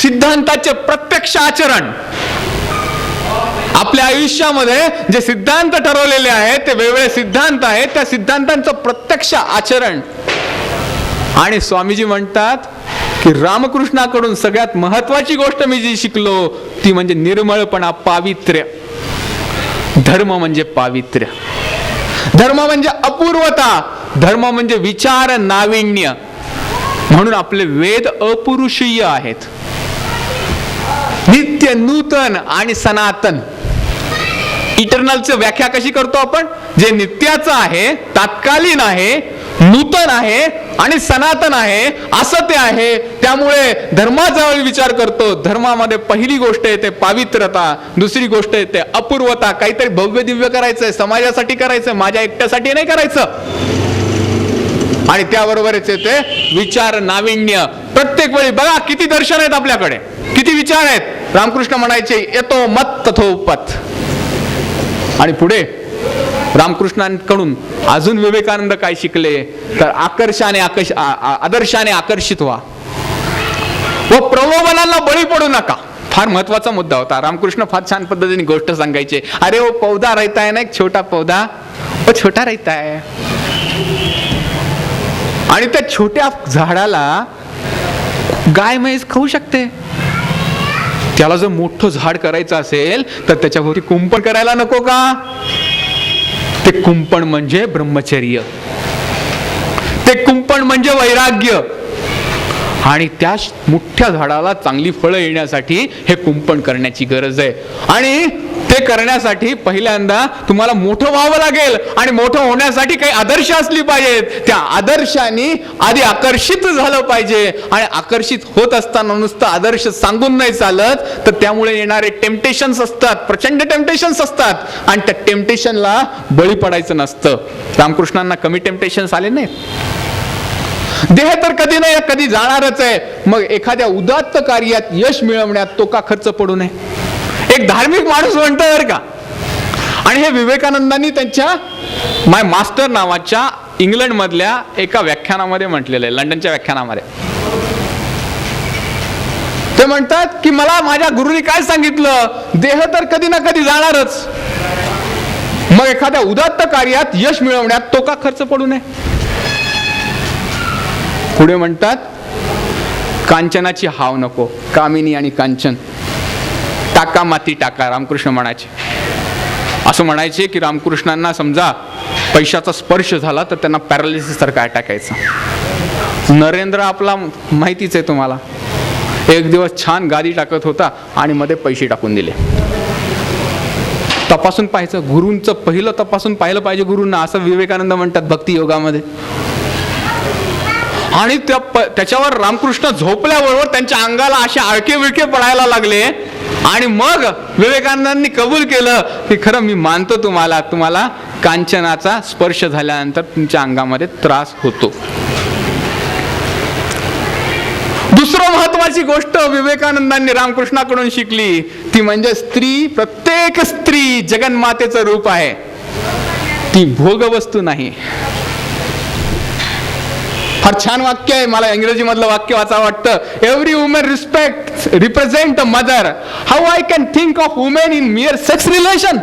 सिद्धांताचे प्रत्यक्ष आचरण. आपल्या आयुष्यामध्ये जे सिद्धांत ठरवलेले आहेत ते वेगवेगळे सिद्धांत आहेत, त्या सिद्धांतांचं प्रत्यक्ष आचरण. आणि स्वामीजी म्हणतात की रामकृष्णाकडून सगळ्यात महत्वाची गोष्ट मी जी शिकलो ती म्हणजे निर्मळपणा, पावित्र्य. धर्म म्हणजे पावित्र्य, धर्म म्हणजे अपूर्वता, धर्म म्हणजे विचार नाविन्य. म्हणून आपले वेद अपरुषीय आहेत, नित्य, नूतन आणि सनातन. इटर्नलची व्याख्या कशी करतो आपण? जे नित्याचं आहे, तात्कालीन आहे, नूतन आहे आणि सनातन आहे, असं ते आहे. त्यामुळे धर्माचा विचार करतो. धर्मामध्ये पहिली गोष्ट येते पावित्रता, दुसरी गोष्ट येते अपूर्वता. काहीतरी भव्य दिव्य करायचंय, समाजासाठी करायचंय, माझ्या एकट्यासाठी नाही करायचं. आणि त्याबरोबरच येते विचार नाविन्य. प्रत्येक वेळी बघा किती दर्शन आहेत आपल्याकडे, किती विचार आहेत. रामकृष्ण म्हणायचे येतो मत तथोपत. आणि पुढे रामकृष्णांकडून अजून विवेकानंद काय शिकले तर आदर्शाने आकर्षित व्हा व प्रलोभनाला बळी पडू नका. फार महत्वाचा मुद्दा होता. रामकृष्ण फार छान पद्धतीने गोष्ट सांगायचे. अरे वो पौधा रहता है ना, एक छोटा पौधा, वो छोटा रहता है. आणि त्या छोट्या झाडाला गाय म्हैस खाऊ शकते. त्याला जर मोठं झाड करायचं असेल तर त्याच्याभोवती कुंपण करायला नको का? ते कुंपण म्हणजे ब्रह्मचर्य, ते कुंपण म्हणजे वैराग्य. आणि त्या मोठ्या झाडाला चांगली फळं येण्यासाठी हे कुंपण करण्याची गरज आहे. आणि ते करण्यासाठी पहिल्यांदा तुम्हाला मोठं व्हावं लागेल. आणि मोठं होण्यासाठी काही आदर्श असली पाहिजेत. त्या आदर्शाने आधी आकर्षित झालं पाहिजे. आणि आकर्षित होत असताना नुसतं आदर्श सांगून नाही चालत, तर त्यामुळे येणारे टेम्पटेशन्स असतात, प्रचंड टेम्पटेशन्स असतात. आणि त्या टेम्पटेशनला बळी पडायचं नसतं. रामकृष्णांना कमी टेम्पटेशन्स आले नाहीत. देह तर कधी नाही कधी जाणारच आहे. मग एखाद्या उदात्त कार्यात यश मिळवण्यात तो का खर्च पडू नये? एक धार्मिक माणूस म्हणतो बरं का. आणि हे विवेकानंदांनी त्यांच्या माय मास्टर नावाच्या इंग्लंड मधल्या एका व्याख्यानामध्ये म्हटलेलं आहे, लंडनच्या व्याख्यानामध्ये. ते म्हणतात की मला माझ्या गुरुनी काय सांगितलं, देह तर कधी ना कधी जाणारच, मग एखाद्या उदात्त कार्यात यश मिळवण्यात तो का खर्च पडू नये? पुढे म्हणतात कांचनाची हाव नको, कामिनी आणि कांचन टाका माती टाका. रामकृष्ण म्हणायचे, असं म्हणायचे की रामकृष्णांना समजा पैशाचा स्पर्श झाला तर त्यांना पॅरालिसिस सारखा अटॅक यायचा. नरेंद्र आपला माहितीच आहे तुम्हाला, एक दिवस छान गादी टाकत होता आणि मध्ये पैसे टाकून दिले. तपासून पाहायचं, गुरूंचं पहिलं तपासून पाहिलं पाहिजे गुरूंना, असं विवेकानंद म्हणतात भक्ती योगामध्ये. आणि त्याच्यावर रामकृष्ण झोपल्याबरोबर त्यांच्या अंगाला असे आळके विळके पडायला लागले. आणि मग विवेकानंदांनी कबूल केलं की खरं मी मानतो तुम्हाला कांचनाचा स्पर्श झाल्यानंतर तुमच्या अंगामध्ये त्रास होतो. दुसरं महत्वाची गोष्ट विवेकानंदांनी रामकृष्णाकडून शिकली ती म्हणजे स्त्री, प्रत्येक स्त्री जगन्मातेचं रूप आहे, ती भोगवस्तू नाही. फार छान वाक्य आहे, मला इंग्रजी मधलं वाक्य वाचा वाटतं. Every woman represent a mother. How I can think of women in मिअर sex relation?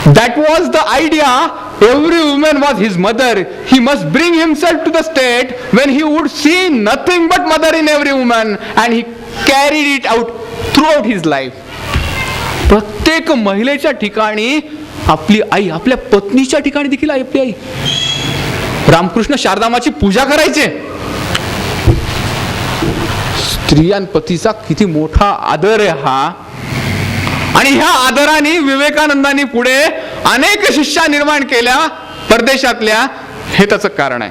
That was the idea. Every woman was his mother. He must bring himself to the state when he would see nothing but mother in every woman, and he carried it out throughout his life. प्रत्येक महिलेच्या ठिकाणी आपली आई, आपल्या पत्नीच्या ठिकाणी देखील आपली आई. रामकृष्ण शारदामाची पूजा करायचे. स्त्रियांपतीचा किती मोठा आदर आहे हा. आणि ह्या आदराने विवेकानंदांनी पुढे अनेक शिष्या निर्माण केल्या परदेशातल्या. हे त्याचं कारण आहे.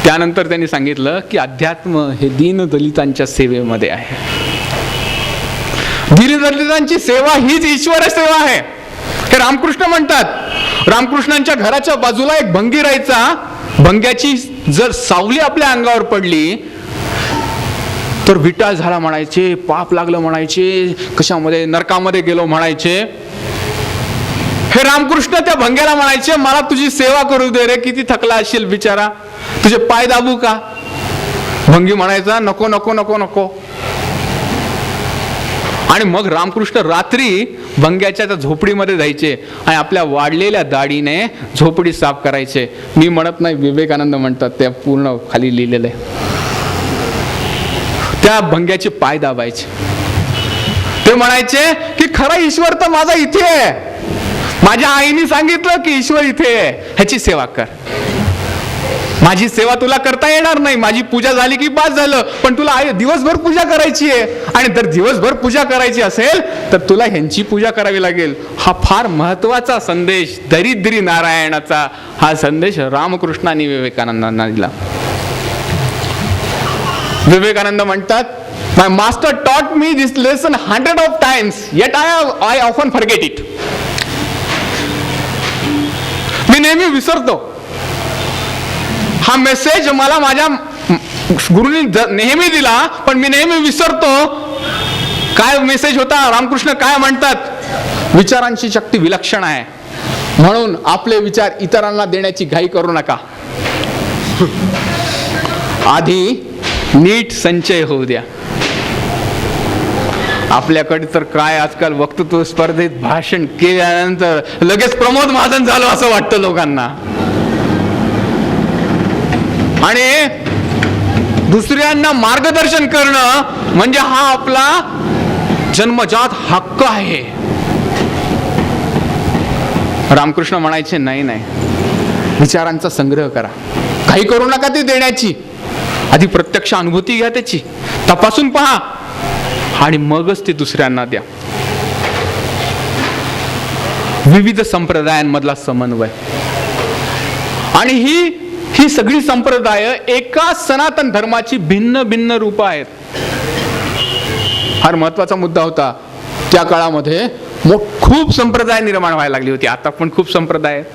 त्यानंतर त्यांनी सांगितलं की अध्यात्म हे दीनदलितांच्या सेवेमध्ये आहे. दीनदलितांची सेवा हीच ईश्वर सेवा आहे हे रामकृष्ण म्हणतात. रामकृष्णांच्या घराच्या बाजूला एक भंगी राहायचा. भंग्याची जर सावली आपल्या अंगावर पडली तर विटाळ झाला म्हणायचे, पाप लागलं म्हणायचे, कशामध्ये नरकामध्ये गेलो म्हणायचे. हे रामकृष्ण त्या भंग्याला म्हणायचे मला तुझी सेवा करू दे रे, किती थकला असशील बिचारा. तुझे पाय दाबू का? भंगी म्हणायचा नको नको नको नको. आणि मग रामकृष्ण रात्री भंग्याच्या त्या झोपडीमध्ये जायचे आणि आपल्या वाढलेल्या दाढीने झोपडी साफ करायचे. मी म्हणत नाही, विवेकानंद म्हणतात, त्या पूर्ण खाली लिहिलेलं आहे. त्या भंग्याचे पाय दाबायचे. ते म्हणायचे की खरा ईश्वर तर माझा इथे आहे. माझ्या आईने सांगितलं की ईश्वर इथे आहे, ह्याची सेवा कर. माझी सेवा तुला करता येणार नाही, माझी पूजा झाली की बास झालं, पण तुला दिवसभर पूजा करायची आहे. आणि जर दिवसभर पूजा करायची असेल तर तुला ह्यांची पूजा करावी लागेल. हा फार महत्वाचा संदेश दरिद्री नारायणाचा, हा संदेश रामकृष्णांनी विवेकानंदांना दिला. विवेकानंद म्हणतात, my master taught me this lesson 100 of times, yet I often forget it. मी नेहमी विसरतो. हा मेसेज मला माझ्या गुरुनी नेहमी दिला, पण मी नेहमी विसरतो. काय मेसेज होता? रामकृष्ण काय म्हणतात? विचारांची शक्ती विलक्षण आहे, म्हणून आपले विचार इतरांना देण्याची घाई करू नका. आधी नीट संचय होऊ द्या. आपल्याकडे तर काय आजकाल वक्तृत्व स्पर्धेत भाषण केल्यानंतर लगेच प्रमोद महाजन झालो असं वाटतं लोकांना. आणि दुसऱ्यांना मार्गदर्शन करणं म्हणजे हा आपला जन्मजात हक्क आहे. रामकृष्ण म्हणायचे नाही नाही, विचारांचा संग्रह करा, काही करू नका ते देण्याची. आधी प्रत्यक्ष अनुभूती घ्या, त्याची तपासून पहा, आणि मगच ते दुसऱ्यांना द्या. विविध संप्रदायांमधला समन्वय. आणि ही सगळी संप्रदाय एका सनातन धर्माची भिन्न भिन्न रूप आहेत. फार महत्वाचा मुद्दा होता. त्या काळामध्ये खूप संप्रदाय निर्माण व्हायला लागली होती. आता पण खूप संप्रदाय आहेत,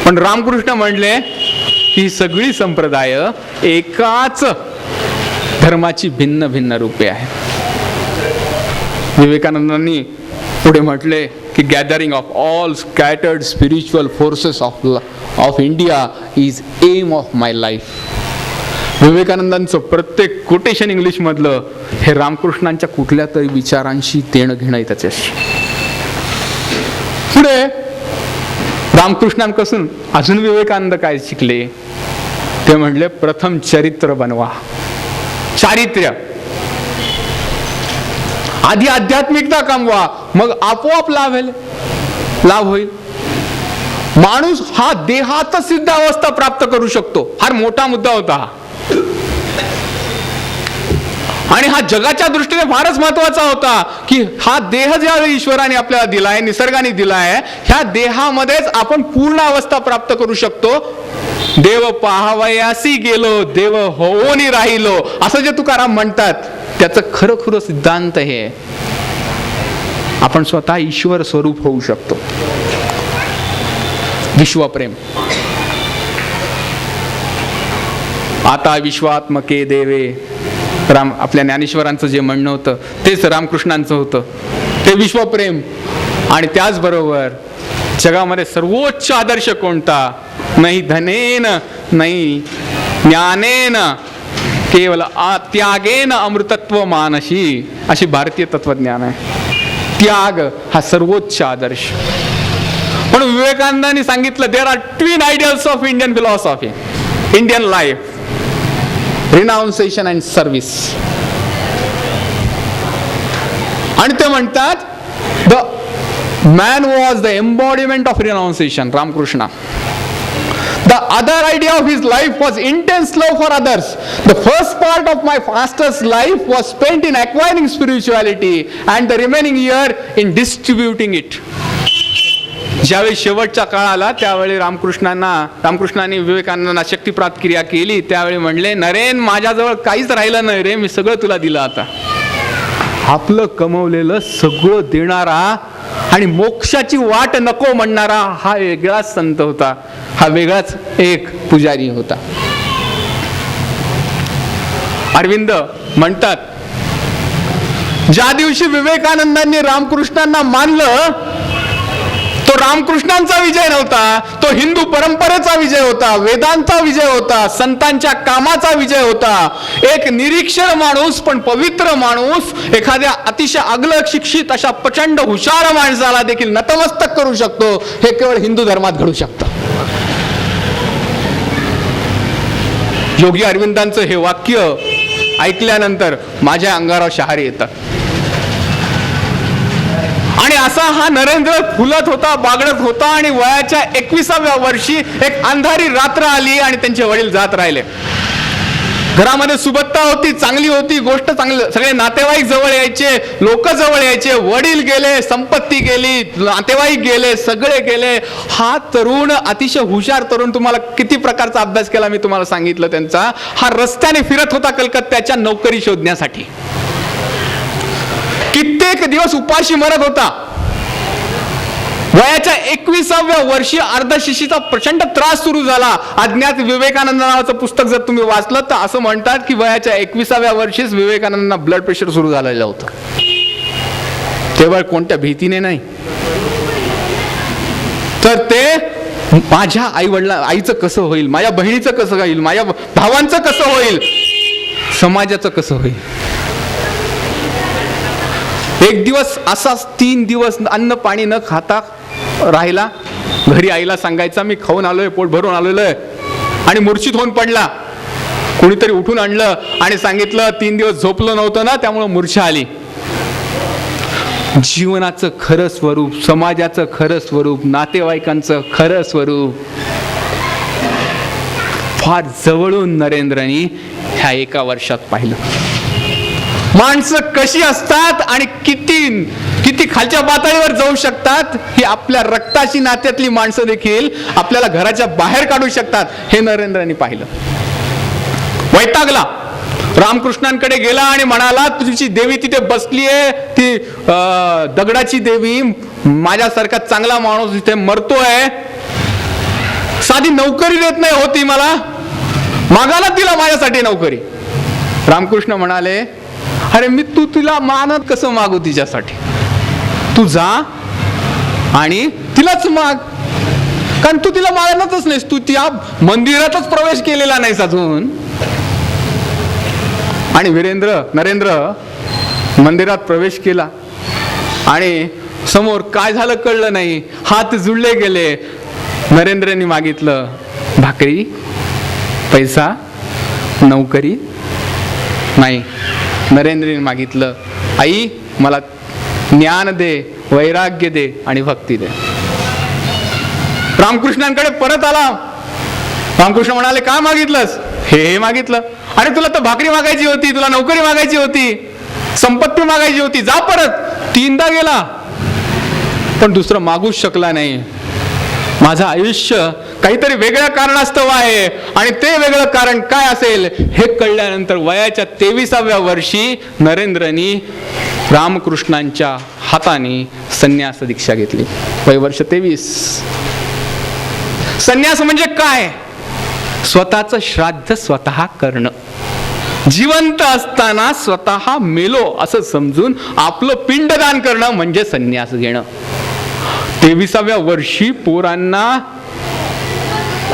पण रामकृष्ण म्हणले ही सगळी संप्रदाय एकाच धर्माची भिन्न भिन्न रूपे आहेत. विवेकानंदांनी पुढे म्हटले की gathering of all scattered spiritual forces of India is aim of my life. विवेकानंदांचं प्रत्येक कोटेशन इंग्लिश मधलं हे रामकृष्णांच्या कुठल्या तरी विचारांशी देणं घेणं त्याच्याशी. पुढे रामकृष्णांपासून अजून विवेकानंद काय शिकले ते म्हणले, प्रथम चरित्र बनवा. चारित्र्य आधी आध्यात्मिकता कमवा, मग आपोआप लाभ होईल. माणूस हा देहात सिद्ध अवस्था प्राप्त करू शकतो. फार मोठा मुद्दा होता हा, आणि हा जगाच्या दृष्टीने फारच महत्वाचा होता की हा देह ज्यावेळी ईश्वराने आपल्याला दिलाय, निसर्गाने दिलाय, ह्या देहामध्येच आपण पूर्ण अवस्था प्राप्त करू शकतो. देव पाहावयासी गेलो, देव होऊनी राहिलो, असं जे तुकाराम म्हणतात, त्याचं खरं सिद्धांत हे आपण स्वतः ईश्वर स्वरूप होऊ शकतो. विश्वप्रेम. आता विश्वात्मके देवे, आपल्या ज्ञानेश्वरांचं जे म्हणणं होतं तेच रामकृष्णांचं होतं, ते विश्वप्रेम. आणि त्याचबरोबर जगामध्ये सर्वोच्च आदर्श कोणता? नाही धनेन नाही ज्ञानेन, केवळ त्यागेन अमृतत्व मानशी, अशी भारतीय तत्वज्ञान आहे. त्याग हा सर्वोच्च आदर्श. पण विवेकानंदांनी सांगितलं, there are twin ideals of Indian philosophy, Indian life, renunciation and service. आणि ते म्हणतात, the man was the embodiment of renunciation, Ramakrishna. The other idea of his life was intense love for others. The first part of my master's life was spent in acquiring spirituality and the remaining year in distributing it. ज्यावेळी शेवटच्या काळाला त्यावेळी रामकृष्णांनी विवेकानंदांना शक्तिप्राप्त क्रिया केली, त्यावेळी म्हणले, नरेन माझ्याजवळ काहीच राहिलं नाही रे, मी सगळं तुला दिलं. आता आपलं कमवलेलं सगळं देणारा आणि मोक्षाची वाट नको म्हणणारा हा वेगळाच संत होता, हा वेगळाच एक पुजारी होता. अरविंद म्हणतात, ज्या दिवशी विवेकानंदांनी रामकृष्णांना मानलं तो रामकृष्णांचा विजय नव्हता, तो हिंदू परंपरेचा विजय होता, वेदांचा विजय होता, संतांच्या कामाचा विजय होता. एक निरीक्षण माणूस, पण पवित्र माणूस, एखाद्या अतिशय आगलक शिक्षित अशा प्रचंड हुशार माणसाला देखील नतमस्तक करू शकतो. हे केवळ हिंदू धर्मात घडू शकतं. योगी अरविंदांचं हे वाक्य ऐकल्यानंतर माझ्या अंगावर शहारे येतात. आणि असा हा नरेंद्र फुलत होता, बागडत होता. आणि वयाच्या 21व्या वर्षी एक अंधारी रात्र आली आणि त्यांचे वडील जात राहिले. घरामध्ये सुबत्ता होती, चांगली होती, गोष्ट चांगली, सगळे नातेवाईक जवळ यायचे, लोक जवळ यायचे. वडील गेले, संपत्ती गेली, नातेवाईक गेले, सगळे गेले. हा तरुण, अतिशय हुशार तरुण, तुम्हाला किती प्रकारचा अभ्यास केला मी तुम्हाला सांगितलं त्यांचा, हा रस्त्याने फिरत होता कलकत्त्याच्या नोकरी शोधण्यासाठी. कित्येक दिवस उपाशी मरत होता. वयाच्या 21व्या वर्षी अर्धशिशीचा प्रचंड त्रास सुरू झाला. अज्ञात विवेकानंद नावाचं पुस्तक जर तुम्ही वाचलं तर असं म्हणतात की वयाच्या 21व्या वर्षीच विवेकानंदांना ब्लड प्रेशर सुरू झालेलं होतं. केवळ कोणत्या भीतीने नाही, तर ते माझ्या आईचं कसं होईल, माझ्या बहिणीचं कसं होईल, माझ्या भावांचं कसं होईल, समाजाचं कसं होईल. एक दिवस असाच 3 दिवस अन्न पाणी न खाता राहिला. घरी आईला सांगायचा मी खाऊन आलोय, पोट भरून आलेलो आहे, आणि मूर्छित होऊन पडला. कोणीतरी उठून आणलं आणि सांगितलं 3 दिवस झोपलं नव्हतं ना, त्यामुळे मूर्छा आली. जीवनाचं खरं स्वरूप, समाजाचं खरं स्वरूप, नातेवाईकांचं खरं स्वरूप फार जवळून नरेंद्रनी ह्या 1 वर्षात पाहिलं. माणसं कशी असतात आणि किती खालच्या पातळीवर जाऊ शकतात, ही आपल्या रक्ताची नात्यातली माणसं देखील आपल्याला घराच्या बाहेर काढू शकतात, हे नरेंद्रनी पाहिलं. वैतागला, रामकृष्णांकडे गेला आणि म्हणाला तुझी देवी तिथे बसलीये, ती दगडाची देवी, माझ्यासारखा चांगला माणूस तिथे मरतोय, साधी नोकरी देत नाही होती मला, मागाला तिला माझ्यासाठी नोकरी. रामकृष्ण म्हणाले अरे मी तुला मानत कसं मागू तिच्यासाठी, तू जा आणि तिलाच माग, कारण तू तिला मानतच नाहीस, तू त्या मंदिरातच प्रवेश केलेला नाहीस अजून. आणि नरेंद्र मंदिरात प्रवेश केला आणि समोर काय झालं कळलं नाही, हात जुळले गेले. नरेंद्रनी मागितलं भाकरी, पैसा, नोकरी नाही. नरेंद्रने मागितलं आई मला ज्ञान दे, वैराग्य दे आणि भक्ती दे. रामकृष्णांकडे परत आला. रामकृष्ण म्हणाले काय मागितलंस? हे मागितलं. अरे तुला तर भाकरी मागायची होती, तुला नोकरी मागायची होती, संपत्ती मागायची होती, जा परत. 3दा गेला पण दुसरं मागूच शकला नाही. माझं आयुष्य काहीतरी वेगळ्या कारणास्तव आहे आणि ते वेगळं कारण काय असेल हे कळल्यानंतर वयाच्या 23व्या वर्षी नरेंद्रनी रामकृष्णांच्या हाताने संन्यास दीक्षा घेतली. वय वर्ष 23. संन्यास म्हणजे काय? स्वतःचं श्राद्ध स्वतः करणं, जिवंत असताना स्वतः मेलो असं समजून आपलं पिंडदान करणं म्हणजे संन्यास घेणं. 23व्या वर्षी पोरांना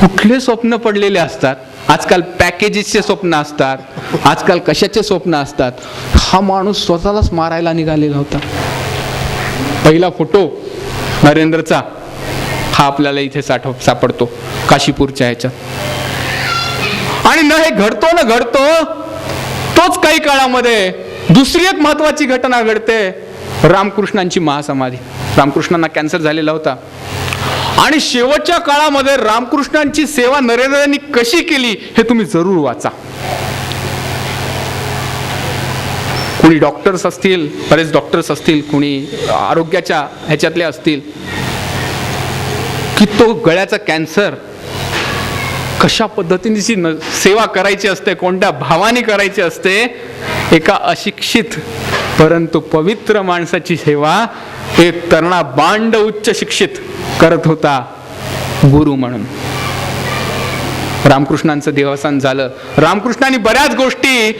कुठले स्वप्न पडलेले असतात. आजकाल पॅकेजेसचे स्वप्न असतात, आजकाल कशाचे स्वप्न असतात. हा माणूस स्वतःलाच मारायला निघालेला होता. पहिला फोटो नरेंद्रचा हा आपल्याला इथे सापडतो काशीपूरच्या ह्याच्यात. आणि न हे घडतो तोच काही काळामध्ये दुसरी एक महत्वाची घटना घडते. रामकृष्णांची महासमाधी. रामकृष्णांना कॅन्सर झालेला होता आणि शेवटच्या काळामध्ये रामकृष्णांची सेवा नरेंद्रांनी कशी केली हे तुम्ही जरूर वाचा. कुणी डॉक्टर्स असतील, बरेच डॉक्टर्स असतील, कुणी आरोग्याच्या ह्याच्यातले असतील, की तो गळ्याचा कॅन्सर कशा पद्धतीने सेवा करायची असते, कोणत्या भावाने करायची असते. एका अशिक्षित परंतु पवित्र माणसाची सेवा एक तरुणा बांड उच्च शिक्षित करत होता गुरु म्हणून. रामकृष्णांचं देवस्थान झालं. रामकृष्णांनी बऱ्याच गोष्टी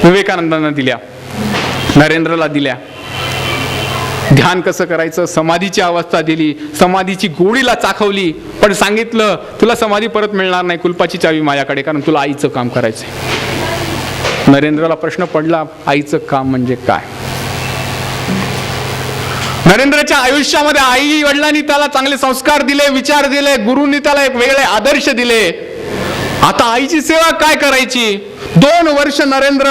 विवेकानंदांना दिल्या, नरेंद्रला दिल्या. ध्यान कसं करायचं, समाधीची अवस्था दिली, समाधीची गोडीला चाखवली, पण सांगितलं तुला समाधी परत मिळणार नाही, कुलपाची चावी माझ्याकडे, कारण तुला आईचं काम करायचंय. नरेंद्रला प्रश्न पडला, आईचं काम म्हणजे काय? नरेंद्रच्या आयुष्यामध्ये आई वडिलांनी त्याला चांगले संस्कार दिले, विचार दिले, गुरूंनी त्याला एक वेगळे आदर्श दिले. आता आईची सेवा काय करायची? 2 वर्ष नरेंद्र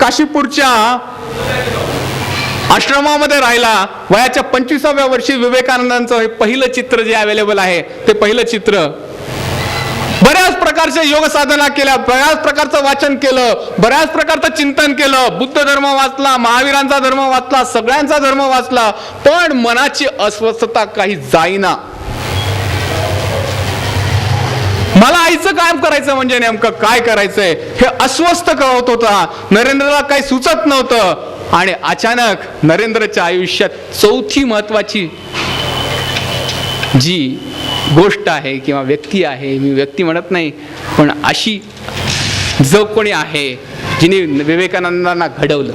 काशीपूरच्या आश्रमामध्ये राहिला. वयाच्या 25व्या वर्षी विवेकानंदांचं पहिलं चित्र जे अवेलेबल आहे ते पहिलं चित्र. बऱ्याच प्रकारच्या योग साधना केल्या, बऱ्याच प्रकारचं वाचन केलं, बऱ्याच प्रकारचं चिंतन केलं, बुद्ध धर्म वाचला, महावीरांचा धर्म वाचला, सगळ्यांचा धर्म वाचला, पण मनाची अस्वस्थता काही जाईना. मला आईचं काम करायचं म्हणजे नेमकं काय करायचंय हे अस्वस्थ करत होता. नरेंद्रला काही सुचत नव्हतं. आणि अचानक नरेंद्रच्या आयुष्यात चौथी महत्वाची जी गोष्ट आहे किंवा व्यक्ती आहे, मी व्यक्ती म्हणत नाही, पण अशी जो कोणी आहे जिने विवेकानंदांना घडवलं,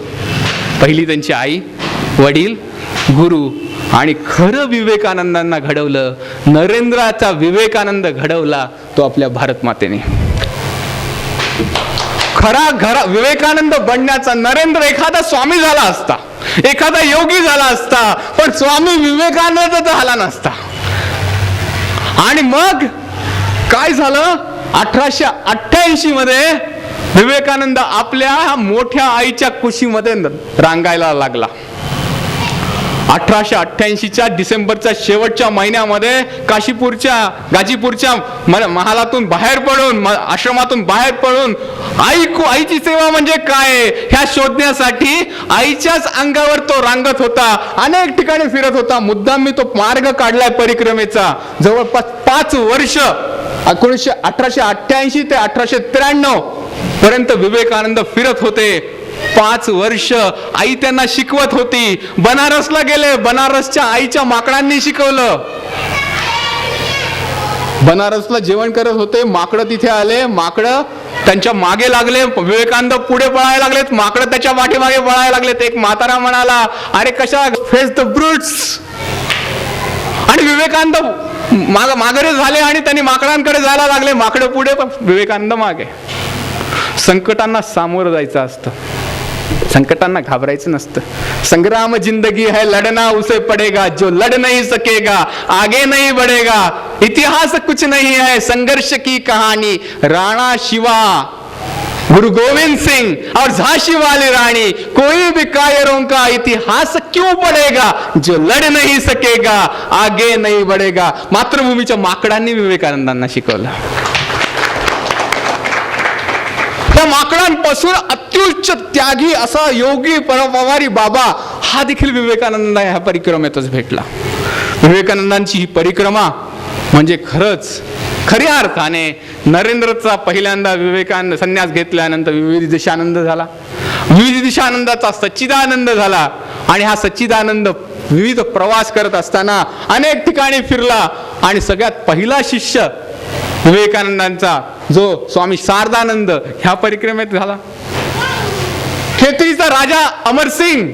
पहिली त्यांची आई, वडील, गुरु, आणि खरं विवेकानंदांना घडवलं, नरेंद्राचा विवेकानंद घडवला तो आपल्या भारत मातेने. खरा विवेकानंद बनण्याचा नरेंद्र एखादा स्वामी झाला असता, एखादा योगी झाला असता, पण स्वामी विवेकानंद झाला नसता. आणि मग काय झालं? 1888 मध्ये विवेकानंद आपल्या मोठ्या आईच्या कुशीमध्ये रांगायला लागला. 1888च्या डिसेंबरच्या शेवटच्या महिन्यामध्ये गाजीपूरच्या महालातून बाहेर पडून, आश्रमातून बाहेर पडून आईची सेवा म्हणजे काय ह्या शोधण्यासाठी आईच्याच अंगावर तो रांगत होता. अनेक ठिकाणी फिरत होता. मुद्दाम मी तो मार्ग काढलाय परिक्रमेचा. जवळपास 5 वर्ष 1888 ते 1893 पर्यंत विवेकानंद फिरत होते. 5 वर्ष आई त्यांना शिकवत होती. बनारसला गेले, बनारसच्या आईच्या माकडांनी शिकवलं. बनारसला जेवण करत होते, माकडं तिथे आले, माकडं त्यांच्या मागे लागले, विवेकानंद पुढे पळायला लागलेत, माकडं त्याच्या पाठीमागे पळायला लागलेत. एक म्हातारा म्हणाला, अरे कशा फेस द ब्रूट्स. आणि विवेकानंद माघारी झाले आणि त्यांनी माकडांकडे जायला लागले, माकडं पुढे, विवेकानंद मागे. संकटांना सामोरं जायचं असतं, संकटांना घाबरायचं नसतं. संग्राम जिंदगी है, लड़ना उसे पड़ेगा, जो लड़ नहीं सकेगा आगे नहीं बढ़ेगा. इतिहास कुछ नहीं है, संघर्ष की कहानी. राणा शिवा, गुरु गोविंद सिंह और झांसी वाली रानी, कोई भी कायरों का इतिहास क्यों पढ़ेगा, जो लड़ नहीं सकेगा आगे नहीं बढ़ेगा. मातृभूमीच्या माकडांनी विवेकानंदांना शिकवलं. त्या माकडांपासून अत्युच्च त्यागी असा योगी परोपकारी बाबा हा देखील विवेकानंद ह्या परिक्रमेतच भेटला. विवेकानंदांची ही परिक्रमा म्हणजे खऱ्या अर्थाने नरेंद्रचा पहिल्यांदा विवेकानंद संन्यास घेतल्यानंतर विविध दिशानंद झाला. विविध दिशानंदाचा सच्चिदानंद झाला. आणि हा सच्चिदानंद विविध प्रवास करत असताना अनेक ठिकाणी फिरला. आणि सगळ्यात पहिला शिष्य विवेकानंदांचा जो स्वामी शारदानंद ह्या परिक्रमेत झाला. खेत्रीचा राजा अमरसिंग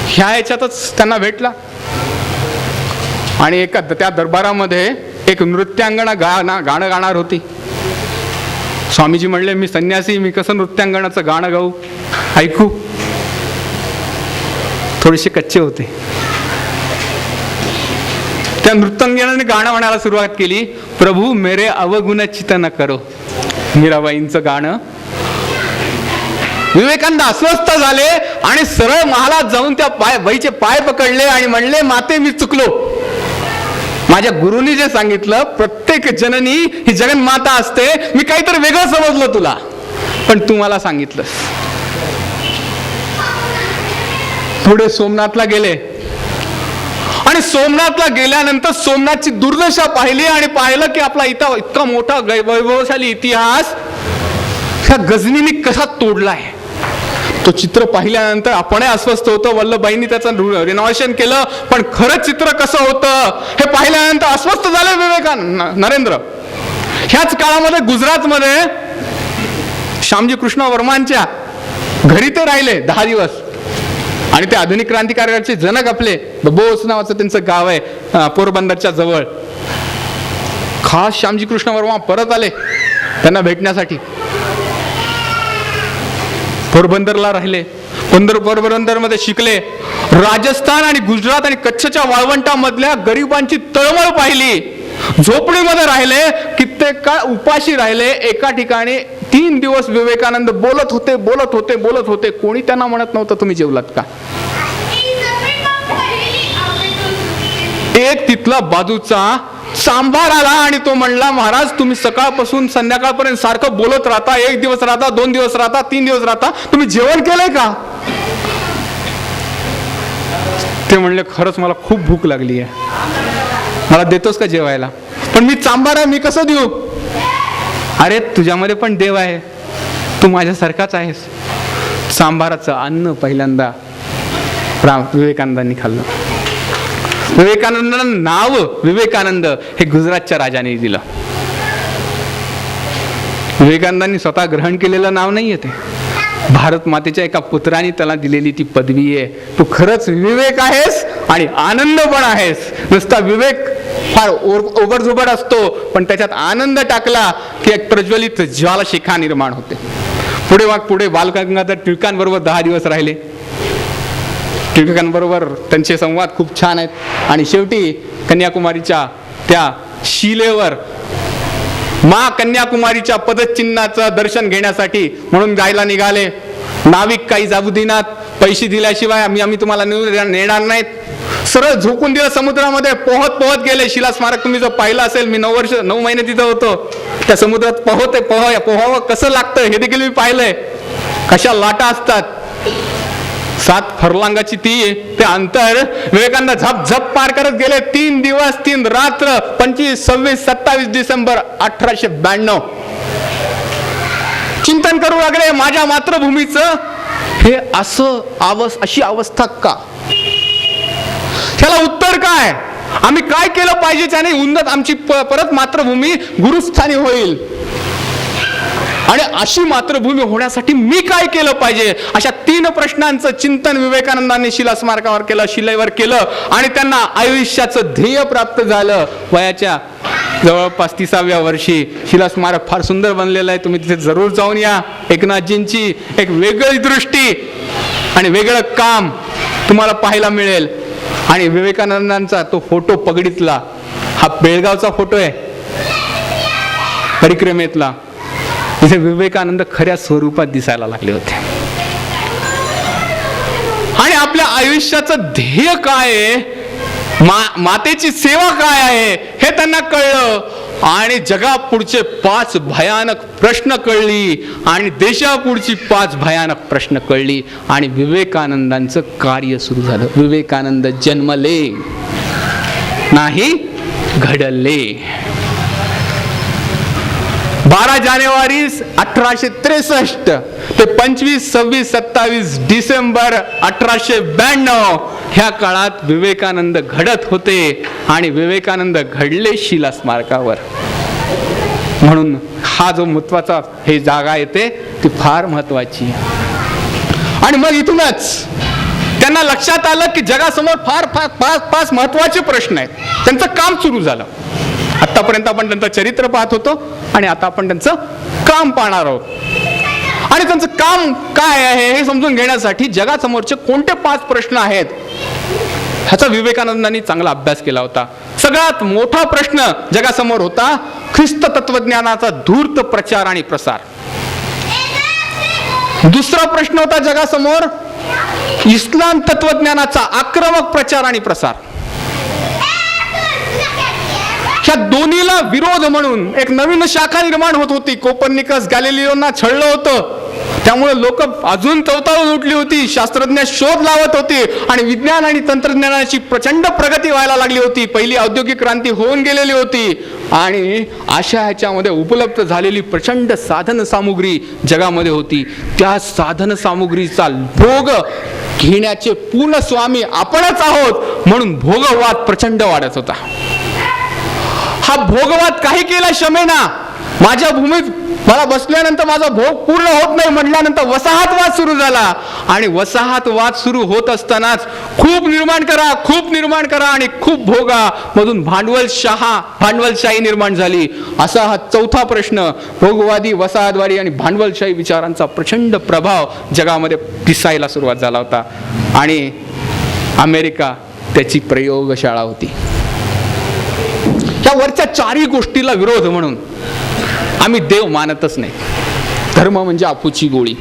ह्या याच्यातच त्यांना भेटला. आणि एका त्या दरबारामध्ये एक नृत्यांगना गाणं गाणार होती. स्वामीजी म्हणले, मी संन्यासी, मी कसं नृत्यांगनाचं गाणं गाऊ, ऐकू. थोडेसे कच्चे होते. त्या नृत्यांगनाने गाणं म्हणायला सुरुवात केली, प्रभू मेरे अवगुण चित न करो. मीराबाईंचं गाणं. विवेकानंद अस्वस्थ झाले आणि सरळ महालात जाऊन त्या बाईचे पाय पकडले आणि म्हणले, माते मी चुकलो. माझ्या गुरुनी जे सांगितलं, प्रत्येक जननी ही जगन्माता असते, मी काहीतरी वेगळं समजलं तुला, पण तू मला सांगितलंस. पुढे सोमनाथला गेले. आणि सोमनाथला गेल्यानंतर सोमनाथची दुर्दशा पाहिली आणि पाहिलं की आपला इतका मोठा वैभवशाली इतिहास ह्या गजनीने कसा तोडलाय. तो चित्र पाहिल्यानंतर आपणही अस्वस्थ होतो. वल्लभबाईंनी त्याचं रिनोव्हेशन केलं, पण खरं चित्र कसं होतं हे पाहिल्यानंतर अस्वस्थ झाले नरेंद्र. ह्याच काळामध्ये गुजरातमध्ये श्यामजी कृष्ण वर्मांच्या घरी ते राहिले 10 दिवस. आणि ते आधुनिक क्रांतिकारकाचे जनक आपले बोस नावाचं त्यांचं गाव आहे पोरबंदरच्या जवळ. खास श्यामजी कृष्ण वर्मा परत आले त्यांना भेटण्यासाठी. पोरबंदरला राहिले, पोरबंदरमध्ये शिकले. राजस्थान आणि गुजरात आणि कच्छच्या वाळवंटामधल्या गरिबांची तळमळ पाहिली. झोपडीमध्ये राहिले, कित्येक काळ उपाशी राहिले. एका ठिकाणी 3 दिवस विवेकानंद बोलत होते. कोणी त्यांना म्हणत नव्हतं तुम्ही जेवलात का. एक तिथला बाजूचा सांभार आला आणि तो म्हणला, महाराज तुम्ही सकाळपासून संध्याकाळपर्यंत सारखं बोलत राहता, 1 दिवस राहता, 2 दिवस राहता, 3 दिवस राहता, तुम्ही जेवण केलंय का. ते म्हणले, खरंच मला खूप भूक लागली आहे, मला देतोस का जेवायला. पण मी चांभार आहे, मी कसं देऊ. अरे तुझ्यामध्ये पण देव आहे, तू माझ्यासारखाच आहेस. सांभाराचं अन्न पहिल्यांदा विवेकानंदांनी खाल्लं. विवेकानंदांना नाव विवेकानंद हे गुजरातच्या राजाने दिलं. विवेकानंदांनी स्वतः ग्रहण केलेलं नाव नाहीये ते, भारत मातेच्या एका पुत्राने त्याला दिलेली ती पदवी आहे. तू खरंच विवेक आहेस आणि आनंद पण आहेस. नुसता विवेक फार ओबडझोबड असतो, पण त्याच्यात आनंद टाकला की एक प्रज्वलित ज्वालाशिखा निर्माण होते. पुढे बालगंगाधर टिळकांबरोबर 10 दिवस राहिले. टिळकांबरोबर त्यांचे संवाद खूप छान आहेत. आणि शेवटी कन्याकुमारीच्या त्या शिलेवर मा कन्याकुमारीच्या पदचिन्हाचं दर्शन घेण्यासाठी म्हणून जायला निघाले. नाविक काही जाऊ देणार, पैसे दिल्याशिवाय आम्ही तुम्हाला नेणार नाहीत. सरळ झोकून दिलं समुद्रामध्ये. पोहत गेले. शिला स्मारक तुम्ही जर पाहिलं असेल, मी 9 महिने तिथं होतो. त्या समुद्रात पोहावं कसं लागतं हे देखील मी पाहिलंय. कशा लाटा असतात. 7 फरलांगाची ते अंतर विवेकानंद झप पार करत गेले. 3 दिवस 3 रात्र 25, 26, 27 डिसेंबर 1892 चिंतन करू लागले माझ्या मातृभूमीचं हे अशी अवस्था का. त्याला उत्तर काय. आम्ही काय केलं पाहिजे त्याने उन्नत आमची परत मातृभूमी गुरुस्थानी होईल. आणि अशी मातृभूमी होण्यासाठी मी काय केलं पाहिजे. अशा 3 प्रश्नांचं चिंतन विवेकानंदांनी शिला स्मारकावर केलं, शिलेवर केलं. आणि त्यांना आयुष्याचं ध्येय प्राप्त झालं. वयाच्या जवळपास 30व्या वर्षी शिला स्मारक फार सुंदर बनलेलं आहे. तुम्ही तिथे जरूर जाऊन या. एकनाथजींची एक वेगळी दृष्टी आणि वेगळं काम तुम्हाला पाहायला मिळेल. आणि विवेकानंदांचा तो फोटो पगडीतला, हा बेळगावचा फोटो आहे परिक्रमेतला. इथे विवेकानंद खऱ्या स्वरूपात दिसायला लागले होते. आणि आपल्या आयुष्याचं ध्येय काय आहे, मातेची सेवा काय आहे हे त्यांना कळलं. आणि जगापुढचे 5 भयानक प्रश्न कळली आणि देशापुढची 5 भयानक प्रश्न कळली. आणि विवेकानंदांचं कार्य सुरू झालं. विवेकानंद जन्मले नाही, घडले. 12 जानेवारी 1863 ते 25, 26, 27 डिसेंबर 1892 ह्या काळात विवेकानंद घडत होते. आणि विवेकानंद घडले शिला स्मारकावर. म्हणून हा जो महत्वाचा हे जागा येते ती फार महत्वाची. आणि मग इथूनच त्यांना लक्षात आलं की जगासमोर फार 5 महत्वाचे प्रश्न आहेत. त्यांचं काम सुरू झालं. आतापर्यंत आपण त्यांचं चरित्र पाहत होतो आणि आता आपण त्यांचं काम पाहणार आहोत. आणि त्यांचं काम काय आहे हे समजून घेण्यासाठी जगासमोरचे कोणते 5 प्रश्न आहेत ह्याचा विवेकानंदांनी चांगला अभ्यास केला होता. सगळ्यात मोठा प्रश्न जगासमोर होता ख्रिस्त तत्वज्ञानाचा धूर्त प्रचार आणि प्रसार. दुसरा प्रश्न होता जगासमोर इस्लाम तत्वज्ञानाचा आक्रमक प्रचार आणि प्रसार. ह्या दोन्हीला विरोध म्हणून एक नवीन शाखा निर्माण होत होती. कोपर्निकस गॅलिलिओंना छळलं होतं, त्यामुळे लोक अजून चवताळून उठली होती. शास्त्रज्ञ शोध लावत होते आणि विज्ञान आणि तंत्रज्ञानाची प्रचंड प्रगती व्हायला लागली होती. पहिली औद्योगिक क्रांती होऊन गेलेली होती. आणि अशा ह्याच्यामध्ये उपलब्ध झालेली प्रचंड साधन सामुग्री जगामध्ये होती. त्या साधन सामुग्रीचा भोग घेण्याचे पूर्ण स्वामी आपणच आहोत. म्हणून भोगवाद प्रचंड वाढत होता. हा भोगवाद काही केला क्षमेना. माझ्या भूमीत मला बसल्यानंतर माझा भोग पूर्ण होत नाही म्हटल्यानंतर वसाहतवाद सुरू झाला. आणि वसाहतवाद सुरू होत असतानाच खूप निर्माण करा आणि खूप भोगा मधून भांडवलशाही निर्माण झाली. असा हा चौथा प्रश्न, भोगवादी, वसाहतवादी आणि भांडवलशाही विचारांचा प्रचंड प्रभाव जगामध्ये दिसायला सुरुवात झाला होता. आणि अमेरिका त्याची प्रयोगशाळा होती. या वरच्या चारही गोष्टीला विरोध म्हणून आम्ही देव मानतच नाही. धर्म म्हणजे अफूची गोळी.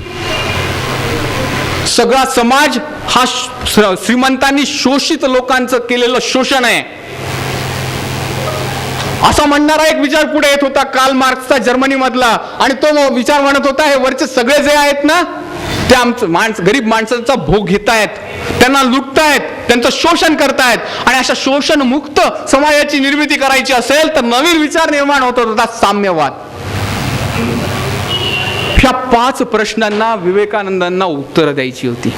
सगळा समाज हा श्रीमंतांनी शोषित लोकांचं केलेलं शोषण आहे असा म्हणणारा एक विचार पुढे येत होता कार्ल मार्क्सचा, जर्मनी मधला. आणि तो विचार म्हणत होता, हे वरचे सगळे जे आहेत ना ते आमचं गरीब माणसाचा भोग घेतायत, त्यांना लुटतायत, त्यांचं शोषण करतायत. आणि अशा शोषणमुक्त समाजाची निर्मिती करायची असेल तर नवीन विचार निर्माण होत होता, साम्यवाद. ह्या 5 प्रश्नांना विवेकानंदांना उत्तर द्यायची होती.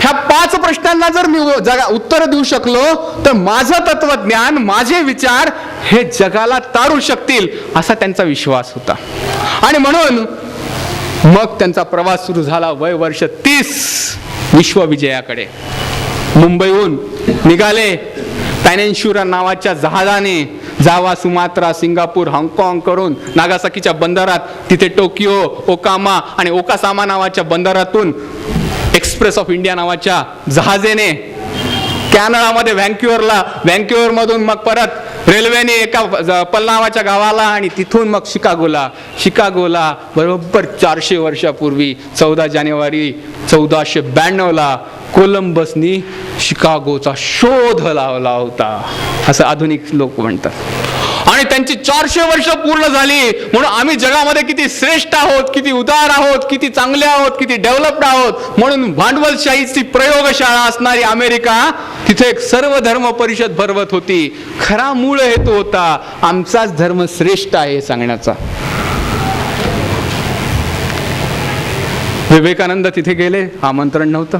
ह्या 5 प्रश्नांना जर मी उत्तर देऊ शकलो तर माझं तत्वज्ञान, माझे विचार हे जगाला तारू शकतील असा त्यांचा विश्वास होता. आणि म्हणून मग त्यांचा प्रवास सुरू झाला. वय वर्ष 30 विश्वविजयाकडे. मुंबईहून निघाले पॅनेन्शुरा नावाच्या जहाजाने जावा, सुमात्रा, सिंगापूर, हाँगकाँग करून नागासाकीच्या बंदरात, तिथे टोकियो, ओकामा आणि ओकासामा नावाच्या बंदरातून एक्सप्रेस ऑफ इंडिया नावाच्या जहाजेने कॅनडामध्ये व्हँक्युअर मधून मग परत रेल्वेने एका पल्नावाच्या गावाला आणि तिथून मग शिकागोला बरोबर 400 वर्षापूर्वी 14 जानेवारी 1492 कोलंबसनी शिकागोचा शोध लावला होता असं आधुनिक लोक म्हणतात. आणि त्यांची 400 वर्ष पूर्ण झाली म्हणून आम्ही जगामध्ये किती श्रेष्ठ आहोत, किती उदार आहोत, किती चांगले आहोत, किती डेव्हलप्ड आहोत म्हणून भांडवलशाहीची प्रयोगशाळा असणारी अमेरिका तिथे एक सर्व धर्म परिषद भरवत होती. खरा मूळ हेतू होता आमचाच धर्म श्रेष्ठ आहे सांगण्याचा. विवेकानंद तिथे गेले, आमंत्रण नव्हतं.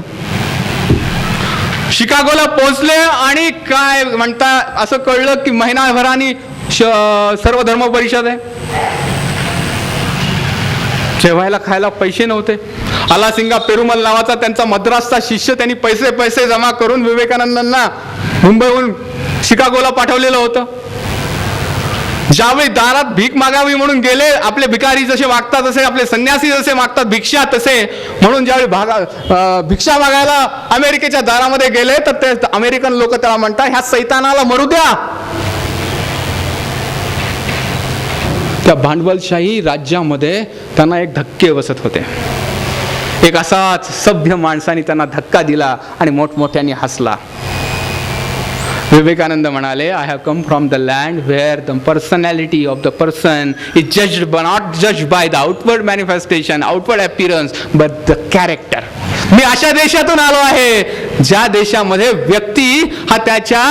शिकागोला पोहोचले आणि काय म्हणता असं कळलं की महिनाभराने सर्व धर्म परिषद आहे. जेवायला खायला पैसे नव्हते. आलासिंगा पेरुमल नावाचा त्यांचा मद्रासचा शिष्य त्यांनी पैसे जमा करून विवेकानंदांना मुंबईहून शिकागोला पाठवलेलं होतं. ज्यावेळी दारात भीक मागावी म्हणून गेले, आपले भिकारी जसे मागतात तसे, आपले संन्यासी जसे मागतात भिक्षा तसे, म्हणून ज्यावेळी भिक्षा मागायला अमेरिकेच्या दारामध्ये गेले तर ते अमेरिकन लोक त्याला म्हणतात, ह्या सैतानाला मरू द्या. त्या भांडवलशाही राज्यामध्ये त्यांना एक धक्के बसत होते. एक असाच सभ्य माणसाने त्यांना धक्का दिला आणि मोठमोठ्याने हसला. विवेकानंद म्हणाले, I have come from the land where the personality of the person is not judged by the outward manifestation, outward appearance, but the character. मी अशा देशातून आलो आहे ज्या देशामध्ये व्यक्ती हा त्याच्या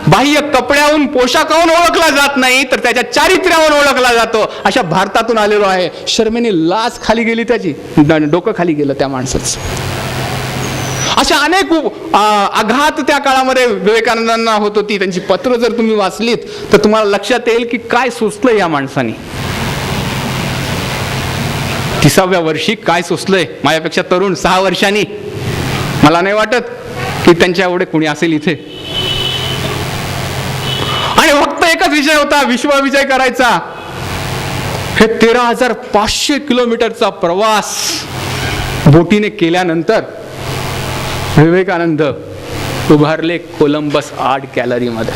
बाह्य कपड्याहून, पोशाखाहून ओळखला जात नाही तर त्याच्या चारित्र्यावरून ओळखला जातो. अशा भारतातून आलेलो आहे. शर्मेने लाच खाली गेली, त्याची डोकं खाली गेलं त्या माणसाचं. अशा अनेक आघात त्या काळामध्ये विवेकानंदांना होत होती. त्यांची पत्र जर तुम्ही वाचलीत तर तुम्हाला लक्षात येईल की काय सोचलंय या माणसाने. 30व्या वर्षी काय सोचलंय. माझ्यापेक्षा तरुण 6 वर्षांनी. मला नाही वाटत की त्यांच्या एवढे कोणी असेल इथे. आणि फक्त एकच विषय होता, विश्वविजय करायचा. हे 13,500 किलोमीटरचा प्रवास बोटीने केल्यानंतर विवेकानंद उभारले कोलंबस आर्ट गॅलरीमध्ये.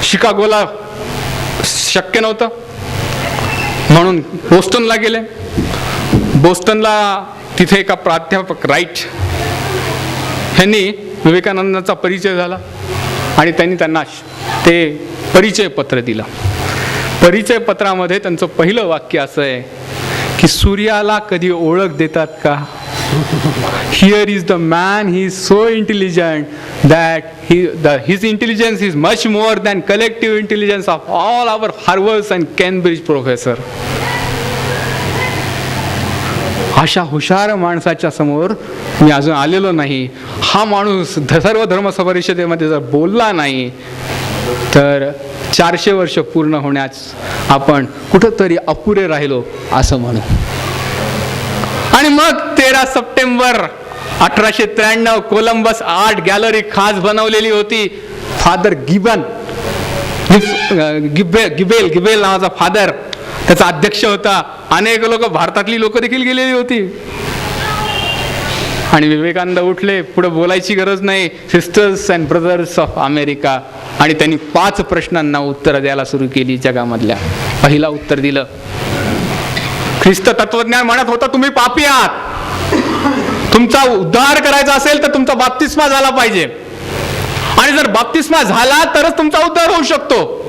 शिकागोला शक्य नव्हतं म्हणून बोस्टनला गेले. बोस्टनला तिथे एका प्राध्यापक राईट यांनी विवेकानंदांचा परिचय झाला आणि त्यांनी त्यांना ते परिचय पत्र दिलं. परिचय पत्रामध्ये त्यांचं पहिलं वाक्य असं आहे की सूर्याला कधी ओळख देतात का? Here is the man, he is so intelligent that his intelligence is much more than collective intelligence of all our Harvard and Cambridge professor. अशा हुशार माणसाच्या समोर मी अजून आलेलो नाही. हा माणूस सर्व धर्म परिषदेमध्ये जर बोलला नाही तर 400 वर्ष पूर्ण होण्यास आपण कुठंतरी अपुरे राहिलो असं म्हणू. आणि मग 13 सप्टेंबर 1893 कोलंबस आर्ट गॅलरी खास बनवलेली होती. फादर गिबेल नावाचा फादर त्याचा अध्यक्ष होता. अनेक लोक, भारतातली लोक देखील गेलेली होती. आणि विवेकानंद उठले, पुढे बोलायची गरज नाही, sisters and brothers of America. आणि त्यांनी 5 प्रश्नांना उत्तरं द्यायला सुरू केली जगामधल्या. पहिला उत्तर दिलं, ख्रिस्त तत्वज्ञान म्हणत होता तुम्ही पापी आहात, तुमचा उद्धार करायचा असेल तर तुमचा बाप्तिस्मा झाला पाहिजे, आणि जर बाप्तिस्मा झाला तरच तुमचा उद्धार होऊ शकतो.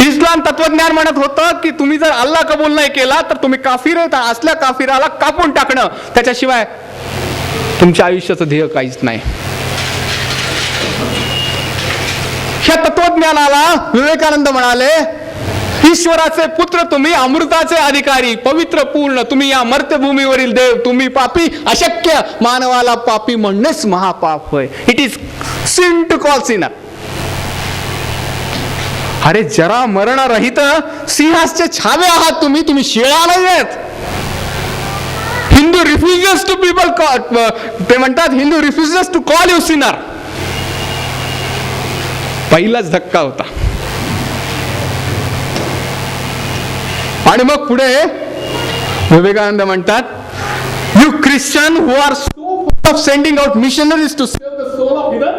इस्लाम तत्वज्ञान म्हणत होतं की तुम्ही जर अल्लाह कबूल नाही केला तर तुम्ही काफिर आहे, असल्या काफिराला कापून टाकणं, त्याच्याशिवाय तुमच्या आयुष्याचं ध्येय काहीच नाही. ह्या तत्वज्ञानाला विवेकानंद म्हणाले, ईश्वराचे पुत्र तुम्ही, अमृताचे अधिकारी, पवित्र पूर्ण तुम्ही, या मर्त्यभूमीवरील देव तुम्ही पापी, अशक्य मानवाला पापी म्हणणेच महापाप होय. It is sin to call sinner. अरे जरा मरण रहित सिंहासचे छावे आहात तुम्ही, तुम्ही शिळा नाही आहेत. हिंदू रिफ्युजेस टू पीपल, ते म्हणतात Hindu refuses to call you sinner. पहिलाच धक्का होता. आणि मग पुढे विवेकानंद म्हणतात, you Christian who are so full of sending out missionaries to save the soul of heathen,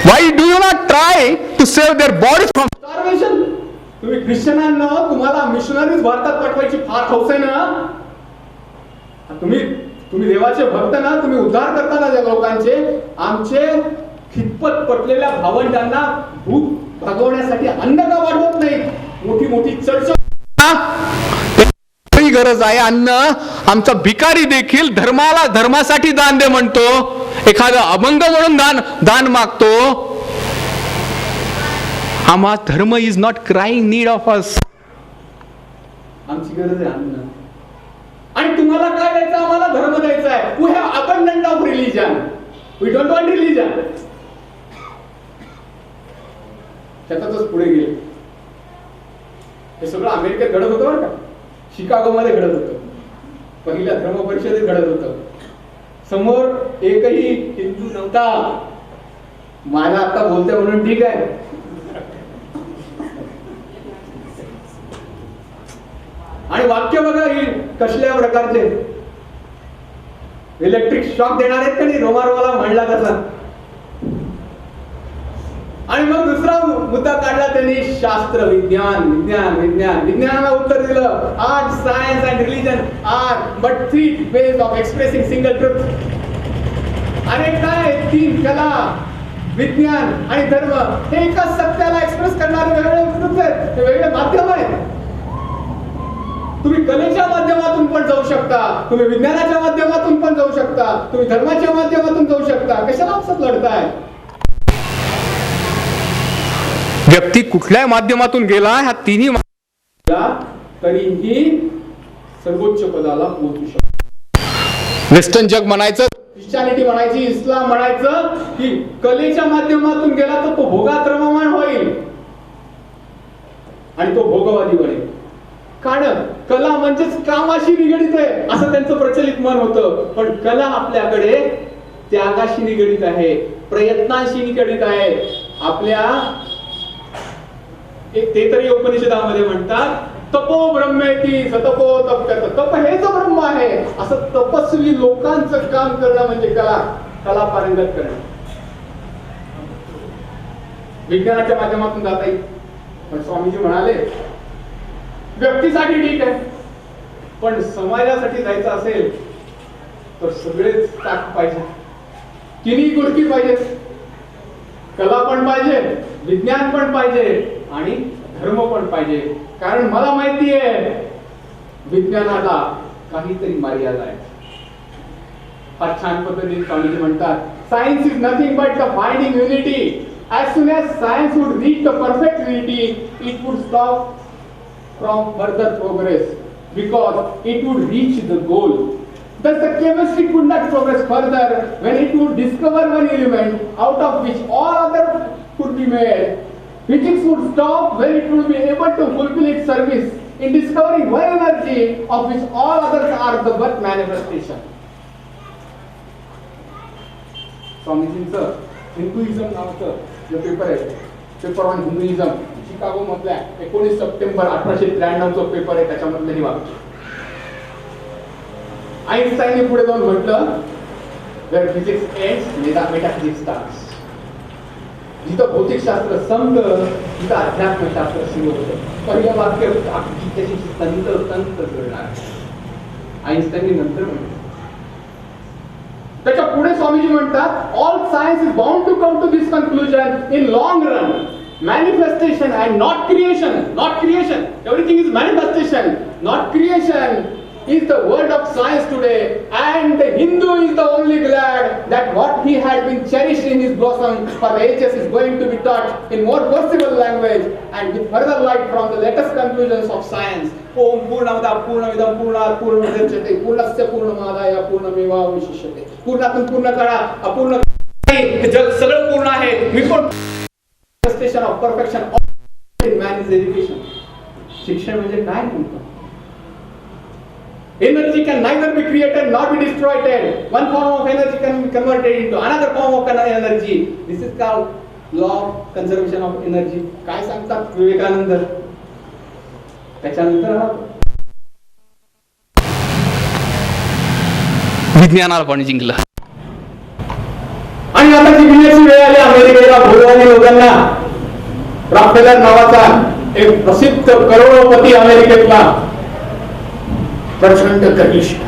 why do you not try to save their bodies from starvation. तुम्ही ख्रिश्चनांना, तुम्हाला मिशनरीज भारतात पाठवायची फार हौस आहे ना, तुम्ही देवाचे भक्त ना, तुम्ही उद्धार करताना त्या लोकांचे, आमचे खितपत पटलेल्या भावंडांना भूक भागवण्यासाठी अन्न का वाढवत नाही. मोठी मोठी चर्चा गरज आहे अन्न. आमचा भिकारी देखील धर्मासाठी दान दे म्हणतो, एखादा अभंग म्हणून दान मागतो. आम्हा धर्म is not crying need of us. आमची गरज आहे अन्न. आणि तुम्हाला काय द्यायचं, आम्हाला धर्म द्यायचा आहे. We have abundant of religion, we don't want religion. त्यातच पुढे गेले. हे सगळं अमेरिकेत घडत होतं बरं का, शिकागो मध्ये घडत होतं, पहिल्या धर्म परिषदेत घडत होतं. समोर एकही हिंदू नव्हता. मला आता बोलते म्हणून ठीक आहे. आणि वाक्य बघा ही कसल्या प्रकारचे, इलेक्ट्रिक शॉक देणार आहेत का नाही, रोमाला म्हणला तसा. आणि मग दुसरा मुद्दा काढला त्यांनी, शास्त्र, विज्ञानाला उत्तर दिलं, art, science and religion are but 3 ways of expressing single truth. अरे काय 3, कला, विज्ञान आणि धर्म, हे एकाच सत्याला एक्सप्रेस करणारे वेगळे माध्यम आहेत. तुम्ही कलेच्या माध्यमातून पण जाऊ शकता, तुम्ही विज्ञानाच्या माध्यमातून पण जाऊ शकता, तुम्ही धर्माच्या माध्यमातून जाऊ शकता. कशाला आपसात लढताय. व्यक्ती कुठल्या माध्यमातून गेला, ह्या तिन्ही तरीही सर्वोच्च पदाला पोहोचू शकतो. वेस्टर्न जग म्हणायचं, ख्रिश्चॅनिटी म्हणायची, इस्लाम म्हणायचं की कलेच्या माध्यमातून गेला तर तो भोगात रममाण होईल आणि तो भोगवादी बनेल. कारण कला म्हणजेच कामाशी निगडित आहे असं त्यांचं प्रचलित मन होतं. पण कला आपल्याकडे त्यागाशी निगडित आहे, प्रयत्नांशी निगडित आहे. आपल्या ते तरी उपनिषदामध्ये म्हणतात, तपो ब्रह्मेती सतपो तप्यत. तप हेच ब्रह्म आहे असं तपस्वी लोकांचं काम करणं म्हणजे कला पारंगत करणं. विज्ञानाच्या माध्यमातून जाता येईल, पण स्वामीजी म्हणाले व्यक्तीसाठी ठीक आहे, पण समाजासाठी जायचं असेल तर सगळेच ताक पाहिजे, तिन्ही गोष्टी पाहिजेत. कला पण पाहिजे, विज्ञान पण पाहिजे आणि धर्म पण पाहिजे. कारण मला माहिती आहे विज्ञानाला काहीतरी मर्यादा आहे. फार छान पद्धतीने स्वामीजी म्हणतात, science is nothing but the finding unity. As soon as science would reach the perfect unity, it would stop from further progress because it would reach the goal. Thus the chemistry could not progress further when it would discover one element out of which all other could be made. Physics would stop when it would be able to fulfill its service in discovering one energy of which all others are the but manifestation. स्वामीजींचं Hinduism नावाचं जो paper आहे, paper on Hinduism, Chicago मधल्या 19 September 1893 जो paper आहे त्याच्यामधलं ही वाक्य. आईन्स्टाईनने पुढे जाऊन म्हटलं, where physics ends, metaphysics starts. जिथं भौतिकशास्त्र संपलं तिथं अध्यात्मशास्त्र सुरू होतं. पहिलं वाक्य अगदी त्याची तंत जुळणार. आईन्स्टाईनने नंतर म्हटलं. त्याच्या पुढे स्वामीजी म्हणतात, all science is bound to come to this conclusion in long run. Manifestation and not creation. Not creation. Everything is manifestation, not creation. Is the word of science today, and the Hindu is the only glad that what he had been cherished in his bosom for ages is going to be taught in more possible language and with further light from the latest conclusions of science. Om Purnamada Purnamidam Purnat Purnamudachyate Purnasya Purnamadaya Purnamevavavishishyate. पूर्णातून पूर्ण करा, अपूर्ण हे जग सगळं पूर्ण आहे. मी पण manifestation of perfection in man is education. शिक्षण म्हणजे काय म्हणतो? Energy can neither be created nor be destroyed. One form of energy can be converted into another form of energy. This is called law of conservation of energy. काय सांगतात विवेकानंद? त्याच्यानंतर विज्ञानाला पाणी जिंकलं. आणि आता जिंकण्याची वेळ आली अमेरिकेला भूलवानी लोकांना. रॉकफेलर नावाचा एक प्रसिद्ध करोडपती अमेरिकेतला, प्रचंड गरिष्ठ,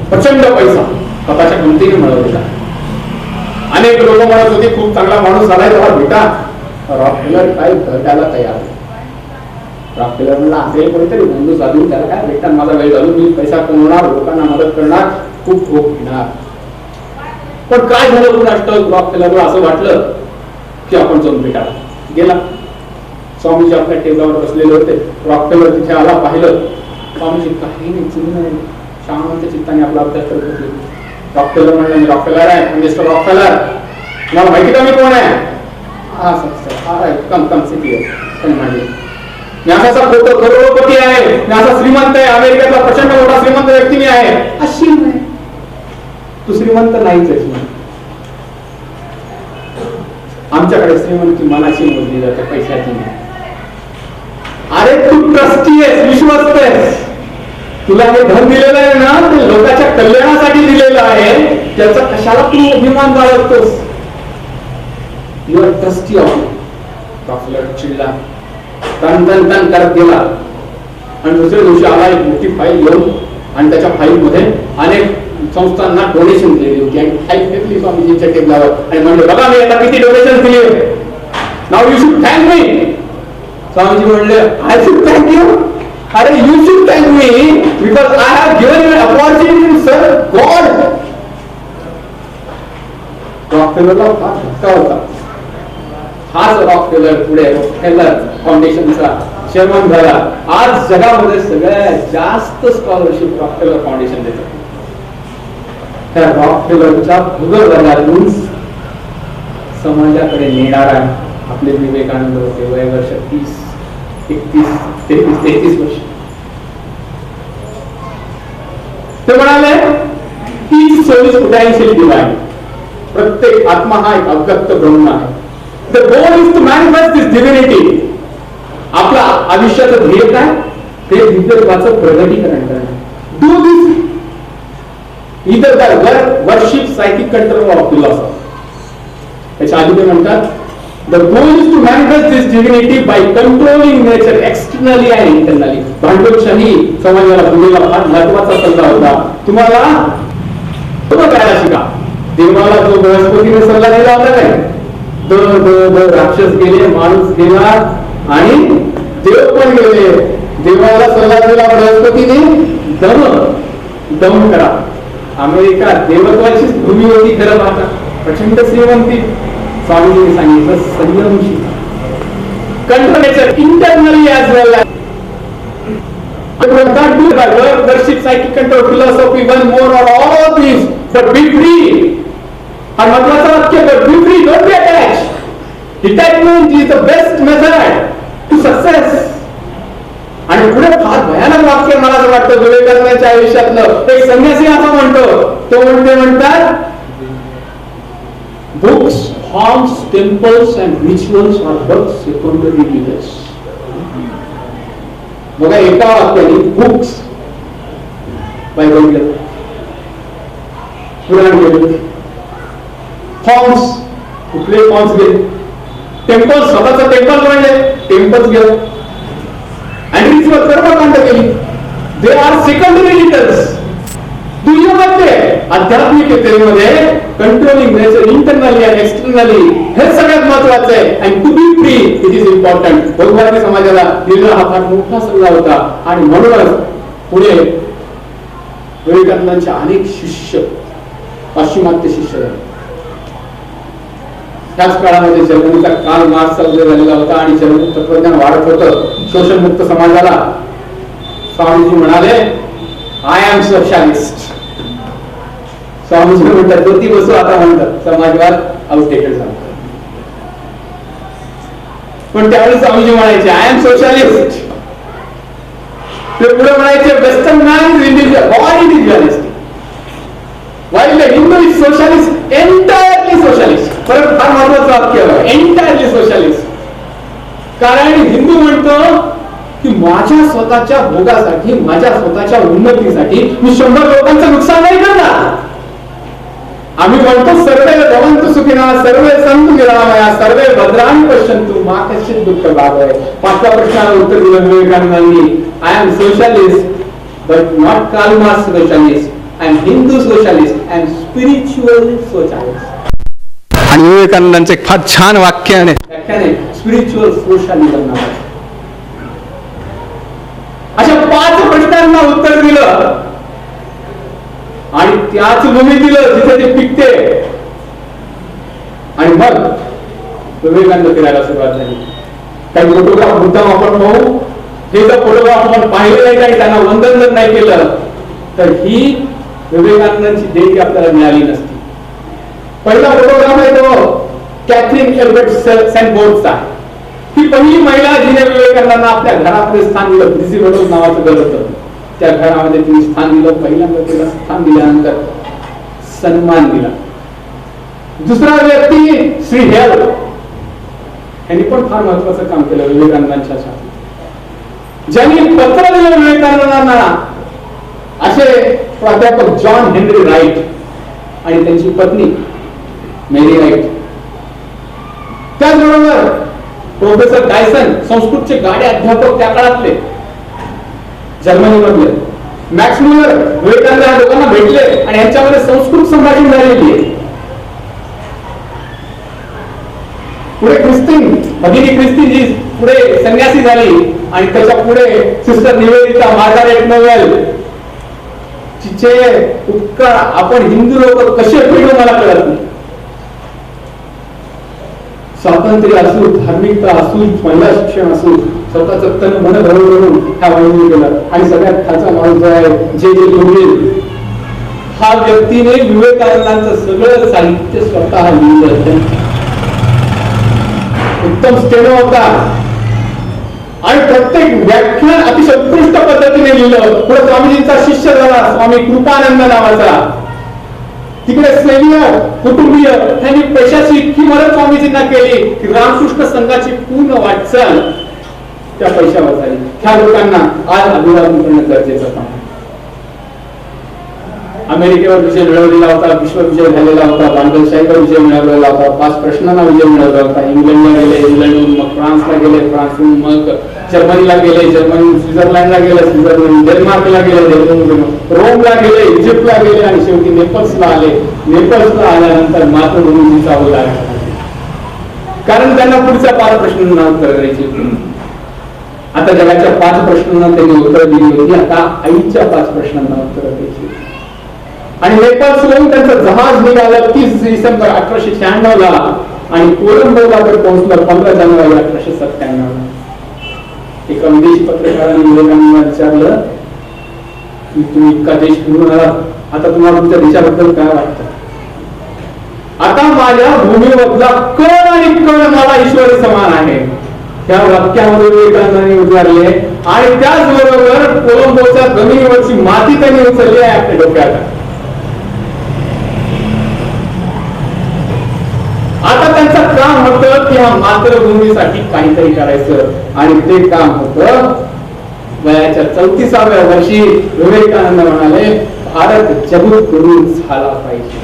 प्रचंड पैसा स्वतःच्या किमतीने मिळवलेला. अनेक लोक म्हणत होते खूप चांगला माणूस झालाय, तेव्हा भेटा. रॉकफेलर काय भेटायला तयार. रॉकफेलर म्हणला, असे कोणीतरी बंधू साधून त्याला काय भेटणार, माझा वेळ घालून मी पैसा कमवणार, लोकांना मदत करणार, खूप भोग घेणार. पण काय झालं कुणाष्ट, रॉकफेलरला असं वाटलं की आपण जाऊन भेटायला. गेला. स्वामीजी आपल्या टेबलावर बसलेले होते. रॉकफेलर तिथे आला, पाहिलं. स्वामीजी काही नाही, चुकून नाही, शांत चित्ताने आपला अभ्यास करत होते. रॉकफेलर म्हणलं, मी रॉकफेलर आहे, मिस्टर रॉकफेलर. मला माहिती का मी कोण आहे? हा सर, कम कम सिटी आहे म्हणले. मी असा करोडपती आहे, मी असा श्रीमंत आहे, अमेरिकेतला प्रचंड मोठा श्रीमंत व्यक्ती मी आहे. अशी नाही, तू श्रीमंत नाहीच आहे. आमच्याकडे श्रीमंती मनाची मोजली जाते, पैशाची नाही. अरे तू ट्रस्टी आहेस, विश्वस्त आहेस. तुला हे धन दिलेलं आहे ना, ते लोकांच्या कल्याणासाठी दिलेलं आहे. त्याचा कशाला तू अभिमान बाळगतोस? You are trustee of. Rockefeller चिडला, तन तन तन करत गेला. आणि दुसऱ्या दिवशी आला एक मोठी फाईल घेऊन, आणि त्याच्या फाईल मध्ये अनेक संस्थांना डोनेशन दिलेली होती. आणि फाईल फेकली स्वामीजींच्या टेबलावर आणि म्हणले, बघा मी आता किती डोनेशन दिले, नाव you should thank me. Swamiji म्हणले, आय शुड थँक यू. अरे you should thank me because I have given you an opportunity to serve God. रॉकफेलरला धक्का होता. हाच रॉकफेलर पुढे रॉकफेलर फाउंडेशनचा चेअरमन झाला. आज जगामध्ये सगळ्यात जास्त स्कॉलरशिप रॉकफेलर फाउंडेशन देतं. त्या रॉकफेलरच्या भूगर्भातून समाजाकडे नेणारा आपले विवेकानंद होते. वय वर्ष 30, 31, 33, 33 वर्ष. ते म्हणाले, हीच सर्विस पोटेन्शियल डिवाइन. प्रत्येक आत्मा हा एक अव्यक्त ब्रह्म आहे. The goal is to manifest this divinity. आपला आयुष्याचं ध्येय काय? ते दिव्यत्वाचं प्रगटीकरण करणं. Do this either by worship, psychic control or philosophy. त्याच्या आधी ते म्हणतात, the goal is to manifest this divinity by controlling nature externally and internally. भांडवलशाही समाजाला दिलेला फार महत्वाचा सल्ला होता. तुम्हाला करायला शिका. देवाला जो बृहस्पतीने सल्ला दिला होता काय, द राक्षस गेले, माणूस गेला आणि देव पण गेले. देवाला सल्ला दिला बृहस्पतीने, दम करा. अमेरिका देवत्वाचीच भूमी होती खरं पाहता, प्रचंड श्रीमंती. स्वामीजींनी सांगितलं, संयमशी control nature internally as well as worship, psychic control, philosophy, one more or all of this, but be free. हा महत्वाचा वाक्य, but be free, don't be attach. Detachment is the best method to success. आणि पुढे फार भयानक वाक्य मला असं वाटतं विवेकानंदांच्या आयुष्यातलं एक संन्यासी असं म्हणतो, तो म्हणतात books, forms, temples and rituals are but secondary details. बघा एका वाक्याने बुक्स बायबल गेलं, पुराण गेलं, फॉर्म्स कुठले फॉर्म्स गेले, टेम्पल स्वतःचं टेम्पल म्हणले, टेम्पल्स गेलं, आणि रिच्युअल कर्मकांड केली. They are secondary details. दुनियामध्ये आध्यात्मिकतेमध्ये controlling nature internally and externally हे सगळ्यात महत्वाचं आहे. And to be free it is important. भगवान समाजाला दिलेला हा फार मोठा सल्ला होता. आणि म्हणूनच पुढे विवेकानंदांचे अनेक शिष्य पाश्चिमात्य शिष्य झाले. त्याच काळामध्ये जर्मनीचा कार्ल मार्क्सचा उदय झालेला होता आणि जर्मनी तत्वज्ञान वाढत होतं शोषणमुक्त समाजाला. स्वामीजी म्हणाले आय एम सोशलिस्ट. स्वामीजी म्हणतात ज्योती बसू आता म्हणतात समाजवाद आउटडेटेड झाला. पण त्यावेळी स्वामीजी म्हणायचे आय एम सोशलिस्ट. ते पुढे म्हणायचे western man is individualist. While the Hindu is socialist, entirely socialist. परत फार महत्वाचं वाक्य एंटायरली सोशलिस्ट. कारण हिंदू म्हणतो की माझ्या स्वतःच्या भोगासाठी, माझ्या स्वतःच्या उन्नतीसाठी मी 100 लोकांचं नुकसान नाही करणार. आम्ही म्हणतो सर्वे भवन्तु सुखिनः, सर्वे सन्तु निरामया, सर्वे भद्राणि पश्यन्तु मा कश्चित् दुःख भागः. 5व्या प्रश्नाला उत्तर दिलं विवेकानंदांनी. I am socialist but not Karl Marx socialist. I am Hindu socialist, I am spiritual socialist. आणि विवेकानंदांचं एक फार छान वाक्य आहे, स्पिरिच्युअल सोशलिझम नावाचं. अशा 5 प्रश्नांना उत्तर दिलं आणि त्याच भूमी दिलं जिथे ते पिकते. आणि मग विवेकानंद फिरायला सुरुवात झाली. काही फोटोग्राफ मुद्दाम आपण पाहू. हे जर फोटोग्राफ आपण पाहिले नाही आणि त्यांना वंदन जर नाही केलं तर ही विवेकानंदांची देणगी आपल्याला मिळाली नसती. पहिला फोटोग्राफ आहे तो कॅथरीन एल्बर्ट सेंटबोर्डचा. ही पहिली महिला जिने विवेकानंदांना आपल्या घरामध्ये स्थान दिलं. प्रिझिव्हेटिव्ह नावाचं घर होतं, त्या घरामध्ये तिने स्थान दिलं. पहिल्यांदा तिला स्थान दिल्यानंतर सन्मान दिला. दुसरा व्यक्ती श्री हेल, यांनी पण फार महत्वाचं काम केलं विवेकानंदांच्या साठी. ज्यांनी पत्र दिलं विवेकानंदांना असे प्राध्यापक जॉन हेनरी राईट आणि त्यांची पत्नी मेरी राईट. त्याचबरोबर प्रोफेसर डायसन, संस्कृतचे गाडे अध्यापक त्या काळातले जर्मनीमधले. मॅक्स मुलर विवेकानंद या लोकांना भेटले आणि यांच्यामध्ये संस्कृत संभाषण झालेली आहे. पुढे ख्रिस्तीन भगिनी ख्रिस्ती जी पुढे संन्यासी झाली आणि त्याच्या पुढे सिस्टर निवेदिता मार्गारेट नोवेल, तिचे उपकार आपण हिंदू लोक कसे फेडू मला कळत नाही. स्वातंत्र्य असू, धार्मिकता असू, महिला शिक्षण असू, स्वतःच तन मन भरून ह्या वहिनी केलं. आणि सगळ्यात खालचा माणूस जो आहे जे लिहिल, हा व्यक्तीने विवेकानंदांचं सगळं साहित्य स्वतः लिहिलं. उत्तम स्टेनो होता आणि प्रत्येक व्याख्यान अतिशय उत्कृष्ट पद्धतीने लिहिलं. पुढे स्वामीजींचा शिष्य झाला स्वामी कृपानंद नावाचा. तिकडे स्नेहीय कुटुंबीय त्यांनी पैशाची इतकी मदत स्वामीजींना केली की रामकृष्ण संघाची पूर्ण वाटचाल त्या पैशावर झाली. ह्या लोकांना आज अभिवादन करणं गरजेचं आहे. अमेरिकेवर विजय मिळवलेला होता, विश्वविजय झालेला होता, भांडवलशाहीवर विजय मिळवलेला होता, 5 प्रश्नांना विजय मिळवला होता. इंग्लंडला गेले, इंग्लंडहून मग फ्रान्सला गेले, फ्रान्सहून मग जर्मनीला गेले, जर्मनी स्वित्झर्लंडला गेले, स्वित्झर्लंड डेन्मार्कला गेले, रोमला गेले, इजिप्तला गेले आणि शेवटी नेपल्सला आले. नेपल्सला आल्यानंतर मातृभूमीचा उल्लेख झाला, कारण त्यांना पुढच्या 5 प्रश्नांना उत्तर द्यायची होती. आता जगाच्या 5 प्रश्नांना त्यांनी उत्तर दिली होती, आता आईच्या 5 प्रश्नांना उत्तर द्यायची. आणि नेपाळहून त्यांचं जहाज निघालं 30 डिसेंबर 1896 ला आणि कोलंबोला तर पोहोचलं 15 जानेवारी 1897 ला. एका विदेशी पत्रकाराने विवेकानंदांना विचारलं की तुम्ही इतका देश फिरून आलात, आता तुम्हाला तुमच्या देशाबद्दल काय वाटतं? आता माझ्या भूमीमधला कण आणि कण मला ईश्वरी समान आहे. त्या वाक्यामध्ये विवेकानंदांनी उद्गारले आणि त्याचबरोबर कोलंबोच्या जमिनीवरची माती त्यांनी उचलली आहे आपल्या डोक्यात. आता त्यांचं काम होतं की ह्या मातृभूमीसाठी काहीतरी करायचं आणि ते काम होतं. वयाच्या 34व्या वर्षी विवेकानंद म्हणाले भारत जगद्गुरू झाला पाहिजे.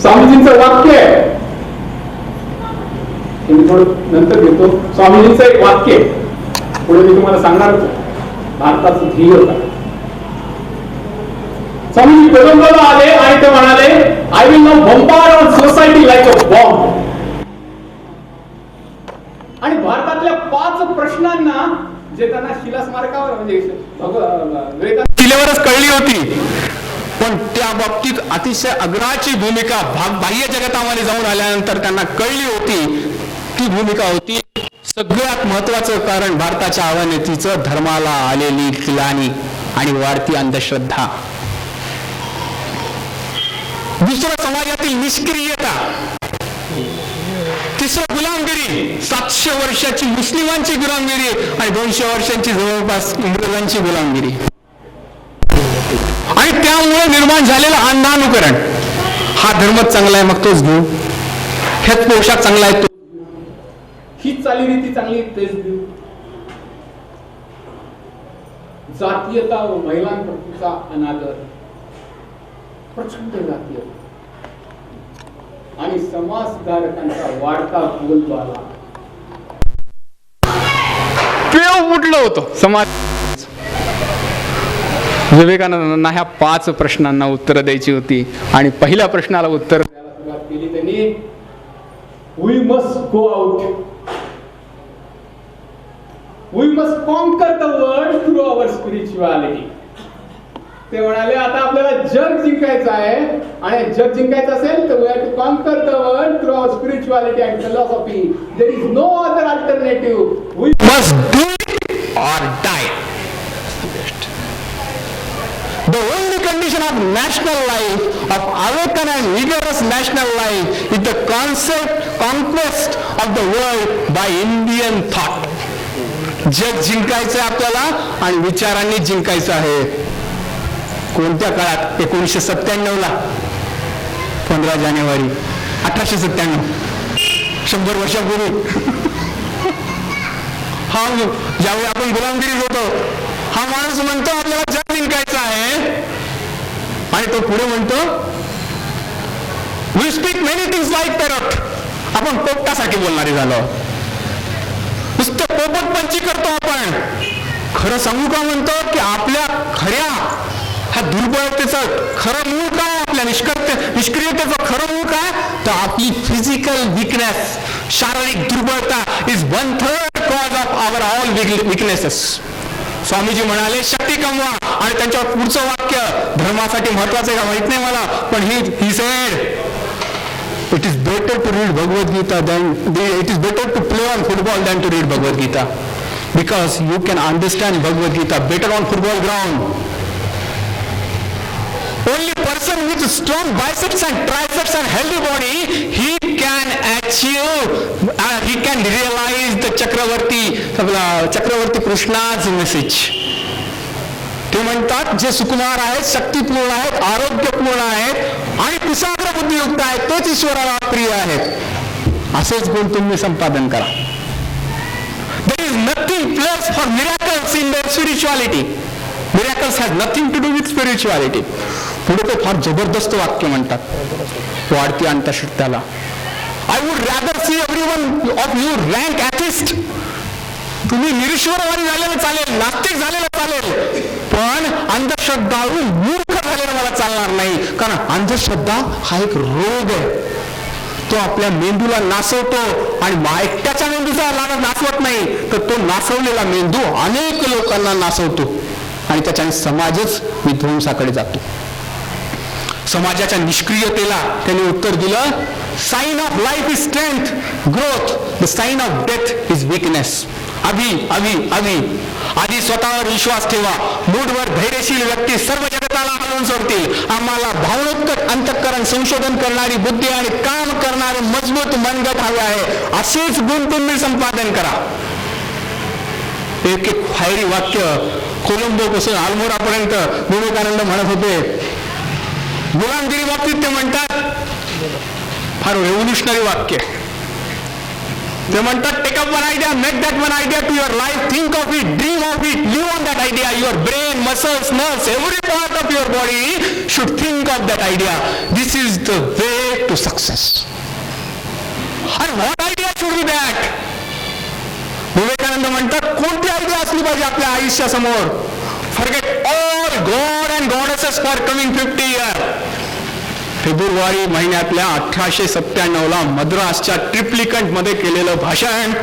स्वामीजींचं वाक्य आहे, मी थोडं नंतर घेतो. स्वामीजींचं एक वाक्य पुढे मी तुम्हाला सांगणार होतो. भारताचं ध्येय होता. स्वामीजी कोलंबोला आले आणि ते म्हणाले I will now bombard our society like a bomb. आणि भारतातल्या 5 प्रश्नांना जे त्यांना शिलास्मारकावर म्हणजे किल्ल्यावरच कळली होती, पण त्या बाबतीत अतिशय अग्राची भूमिका बाह्य जगतामध्ये जाऊन आल्यानंतर त्यांना कळली होती. ती भूमिका होती सगळ्यात महत्वाचं कारण भारताच्या अवनतीचं धर्माला आलेली ग्लानी आणि वाढती अंधश्रद्धा. दुसरं समाजातील निष्क्रियता. तिसरं गुलामगिरी, 700 वर्षाची मुस्लिमांची गुलामगिरी आणि 200 वर्षांची जवळपास इंग्रजांची गुलामगिरी. आणि त्यामुळे निर्माण झालेलं अंधानुकरण. हा धर्मच चांगला आहे मग तोच घेऊ, ह्यात पोशाख चांगला आहे तो, ही चालीरीती चांगली तेच घेऊ. जातीयता व महिलांप्रतीचा अनादर, प्रचंड जातीयता आणि समाजधारकांचा वाढता बोलबाला. पेव फुटलं होतं समाज. विवेकानंदांना ह्या 5 प्रश्नांना उत्तर द्यायची होती आणि पहिल्या प्रश्नाला उत्तर द्यायला सुरुवात केली त्यांनी. We must go out, we must conquer the world through our spirituality. ते म्हणाले आता आपल्याला जग जिंकायचं आहे आणि जग जिंकायचं असेल तर we have to conquer the world through our spirituality and philosophy. There is no other alternative. We must do it or die. The only condition of national life, of awakened and vigorous national life, is the conquest of the world by Indian thought. जग जिंकायचं आहे आपल्याला आणि विचारांनी जिंकायचं आहे. कोणत्या काळात? 1997ला 15 जानेवारी 1897, 100 वर्षापूर्वी. हा ज्यावेळी आपण गुलामगिरीत होतो, हा माणूस म्हणतो आपल्याला जग जिंकायचं आहे आणि तो पुढे म्हणतो we speak many things like parrot. आपण पोपटासाठी बोलणारे झालो, नुसतं पोपटपंची करतो आपण. खरं सांगू का म्हणतो की आपल्या खऱ्या ह्या दुर्बलतेचं खरं मूळ काय, आपल्या निष्क्रियतेचं खरं मूळ काय, तर आपली फिजिकल विकनेस, शारीरिक दुर्बलता is 1/3 cause of our all weaknesses. Swamiji म्हणाले शक्ती कमवा. आणि त्यांच्यावर पुढचं वाक्य धर्मासाठी महत्वाचं आहे का माहित नाही मला, पण he said it is better to read Bhagavad Gita it is better to play on football than to read Bhagavad Gita, because you can understand Bhagavad Gita better on football ground. Only person with strong biceps and triceps and healthy body, he can achieve, he can realize the Chakravarti कृष्णाच message. ते म्हणतात जे सुकुमार आहेत, शक्तिपूर्ण आहेत, आरोग्यपूर्ण आहेत आणि कुशाग्र बुद्धियुक्त आहेत, तोच ईश्वराला प्रिय आहेत. असेच गुण तुम्ही संपादन करा. There is nothing place for miracles in their spirituality. Miracles has nothing to do with spirituality. पुढे ते फार जबरदस्त वाक्य म्हणतात वाढती अंधश्रद्धाला. I would rather see everyone of you rank atheist. तुम्ही निरीश्वरवादी झालेलं चालेल, नास्तिक झालेलं चालेल, पण अंधश्रद्धाळू मूर्ख झालेलं मला चालणार नाही. कारण अंधश्रद्धा हा एक रोग आहे. तो आपल्या मेंदूला नासवतो आणि एकट्याच्या मेंदूचा नासवत नाही, तर तो नासवलेला मेंदू अनेक लोकांना नासवतो आणि त्याच्याने समाजच विध्वंसाकडे जातो. समाजाच्या निष्क्रियतेला त्यांनी उत्तर दिलं sign of life is strength growth, the sign of death is weakness. अभी आधी स्वतःवर विश्वास ठेवा. मूडवर धैर्यशील व्यक्ती सर्व जगताला हलवून सोडतील. आम्हाला भावनोत्कट अंतःकरण संशोधन करणारी बुद्धी आणि काम करणारे मजबूत मनगट हवे आहे. असेच गुण तुम्ही संपादन करा. एक एक फायरी वाक्य कोलंबो पासून आल्मोरापर्यंत विवेकानंद म्हणत होते. गुलामगिरी बाबतीत ते म्हणतात, फार रेव्होल्युशनरी वाक्य. ते म्हणतात, take up one idea, make that one idea to your life, think of it, dream of it, live on that idea. Your brain, muscles, nerves, every part of your body should think of that idea. This is the way to success. And what idea should be that? Vivekananda म्हणतात, कोणती idea असली पाहिजे आपल्या आयुष्यासमोर? Forget all god and goddesses for coming 50 year. फेब्रुवारी महिन्यातल्या 1897ला मद्रासच्या ट्रिप्लिकंट मध्ये केलेलं भाषण.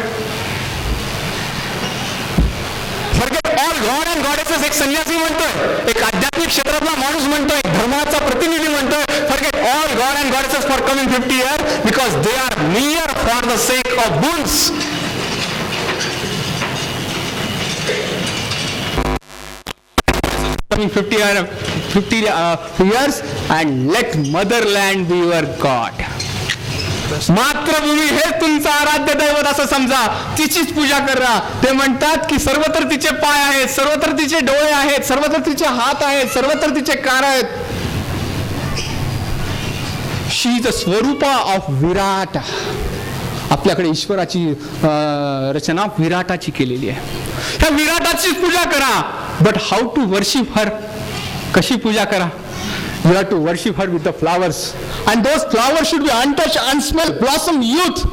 Forget all god and goddesses एक संन्यासी म्हणतोय, एक आध्यात्मिक क्षेत्रातला माणूस म्हणतोय, धर्माचा प्रतिनिधी म्हणतोय. Forget all god and goddesses for coming 50 year because they are near for the sake of buns. Coming 50 years and let motherland be your God. मातृभूमी हे तुमचं आराध्य दैवत असं समजा, तिचीच पूजा करा. ते म्हणतात की सर्वत्र तिचे पाय आहेत, सर्वत्र तिचे डोळे आहेत, सर्वत्र तिचे हात आहेत, सर्वत्र तिचे कार आहेत. शी इज अ स्वरूपा ऑफ विराट. आपल्याकडे ईश्वराची रचना विराटाची केलेली आहे. त्या विराटाचीच पूजा करा. But how to worship her? कशी पूजा करा? You have to worship her with the flowers and those flowers should be untouch, unsmell, blossom youth.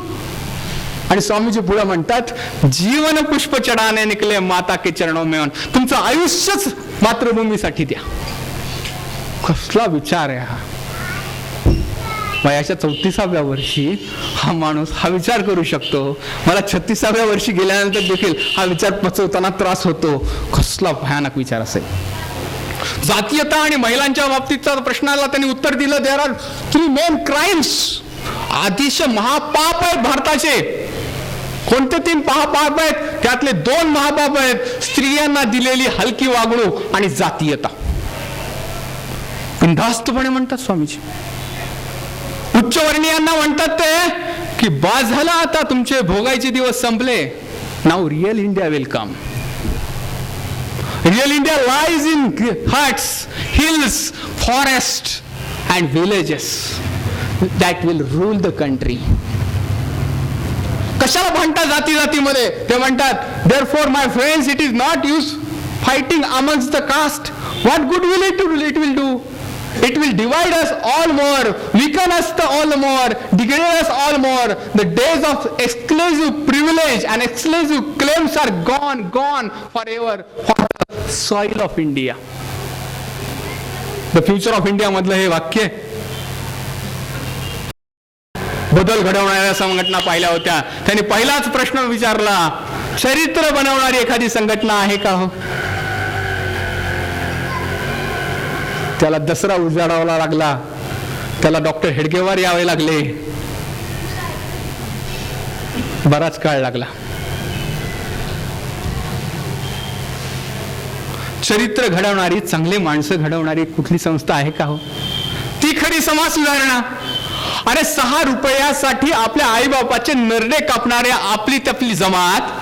आणि स्वामीजी पुढे म्हणतात, जीवन पुष्प चढाने निकले माता के चरणों में. तुमचं आयुष्यच मातृभूमीसाठी द्या. कसला विचार आहे हा! वयाच्या 34व्या वर्षी हा माणूस हा विचार करू शकतो. मला 36व्या वर्षी गेल्यानंतर देखील हा विचार पचवताना त्रास होतो. कसला भयानक विचार असेल. जातीयता आणि महिलांच्या बाबतीतच्या प्रश्नाला त्यांनी उत्तर दिलं, देअर आर 3 मेन क्राईम्स. अतिशय महापाप आहेत भारताचे. कोणते 3 महापाप आहेत? त्यातले 2 महापाप आहेत, स्त्रियांना दिलेली हलकी वागणूक आणि जातीयता. बिनधास्तपणे म्हणतात स्वामीजी. उच्चवर्णीयांना म्हणतात ते की बास झाला आता, तुमचे भोगायचे दिवस संपले. Now real India will come. Real India lies in huts, hills, forest and villages that will rule the country. कशाला भांडता जाती जातीमध्ये? ते म्हणतात, therefore my friends, it is not use fighting amongst the caste. What good will it will do? It will divide us all more, weaken us all more, degrade us all more. The days of exclusive privilege and exclusive claims are gone forever for the soil of India. The future of India मधलं हे वाक्य. बदल घडवणाऱ्या संघटना पाहिल्या होत्या. त्यांनी पहिलाच प्रश्न विचारला, चरित्र बनवणारी एखादी संघटना आहे का हो? त्याला दसरा उजाडावा लागला. त्याला डॉक्टर हेडगेवार यावे लागले. बराच काळ लागला. चरित्र घडवणारी, चांगले माणसं घडवणारी कुठली संस्था आहे का हो? ती खरी समाज सुधारणा. अरे 6 रुपयासाठी आपल्या आईबापाचे नरडे कापणारे आपली तपली जमात.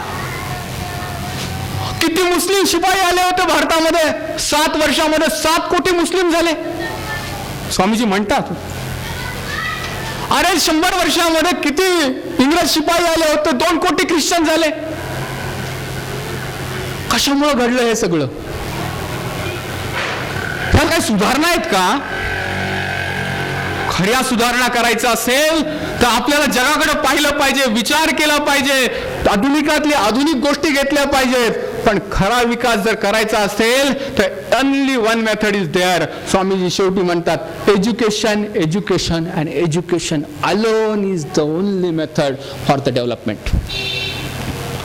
किती मुस्लिम शिपाई आले होते भारतामध्ये? 7 वर्षामध्ये 7 कोटी मुस्लिम झाले. स्वामीजी म्हणतात, अरे 100 वर्षामध्ये किती इंग्रज शिपाई आले होते? 2 कोटी ख्रिश्चन झाले. कशामुळे घडलं हे सगळं? ह्या काही सुधारणा आहेत का? खऱ्या सुधारणा करायचं असेल तर आपल्याला जगाकडे पाहिलं पाहिजे, विचार केला पाहिजे, आधुनिकातली आधुनिक गोष्टी घेतल्या पाहिजेत. पण खरा विकास जर करायचा असेल तर only one method is there. Swamiji शेवटी म्हणतात, education, education and education alone is the only method for the development.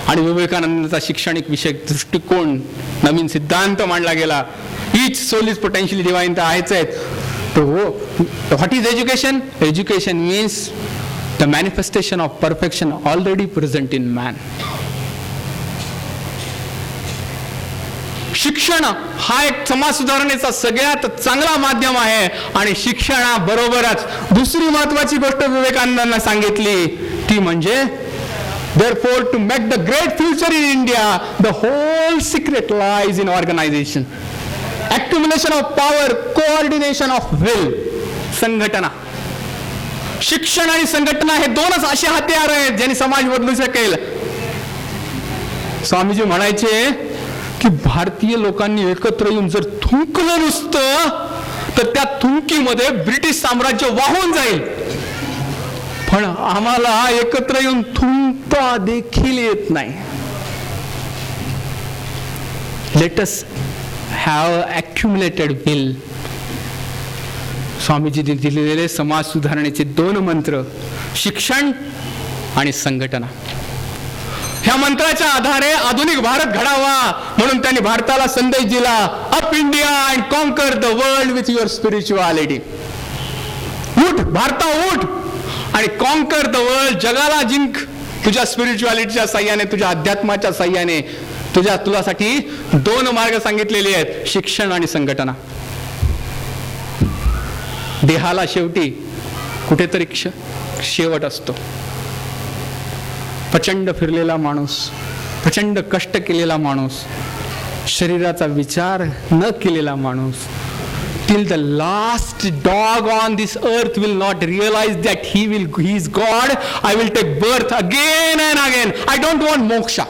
आणि विवेकानंदाचा शैक्षणिक विषय दृष्टिकोन, नवीन सिद्धांत मांडला गेला. Each soul is potentially divine तर आहेच आहेत. तो what is education? Education means the manifestation of perfection already present in man. शिक्षण हा एक समाज सुधारणेचा सगळ्यात चांगला माध्यम आहे. आणि शिक्षणाबरोबरच दुसरी महत्वाची गोष्ट विवेकानंदांना सांगितली ती म्हणजे therefore to make the great future in India the whole secret lies in organization, accumulation of power, coordination of will. संघटना, शिक्षण आणि संघटना हे दोनच असे हत्यार आहेत ज्यांनी समाज बदलू शकेल. स्वामीजी म्हणायचे की भारतीय लोकांनी एकत्र येऊन जर थुंकलं नुसतं तर त्या थुंकीमध्ये ब्रिटिश साम्राज्य वाहून जाईल, पण आम्हाला एकत्र येऊन थुंकता देखील येत नाही. Let us have accumulated will. स्वामीजींनी दिलेले समाज सुधारणेचे 2 मंत्र, शिक्षण आणि संघटना. ह्या मंत्राच्या आधारे आधुनिक भारत घडावा म्हणून त्यांनी भारताला संदेश दिला, up India and conquer the world with your spirituality. उठ भारता उठ आणि कॉन्कर द वर्ल्ड, जगाला जिंक तुझ्या स्पिरिच्युअलिटीच्या साह्याने, तुझ्या अध्यात्माच्या साह्याने. तुझ्यासाठी 2 मार्ग सांगितलेले आहेत, शिक्षण आणि संघटना. देहाला शेवटी कुठेतरी शेवट असतो. प्रचंड फिरलेला माणूस, प्रचंड कष्ट केलेला माणूस, शरीराचा विचार न केलेला माणूस, till the last dog on this earth will not realize that he is God. I will take birth again and again. I don't want moksha.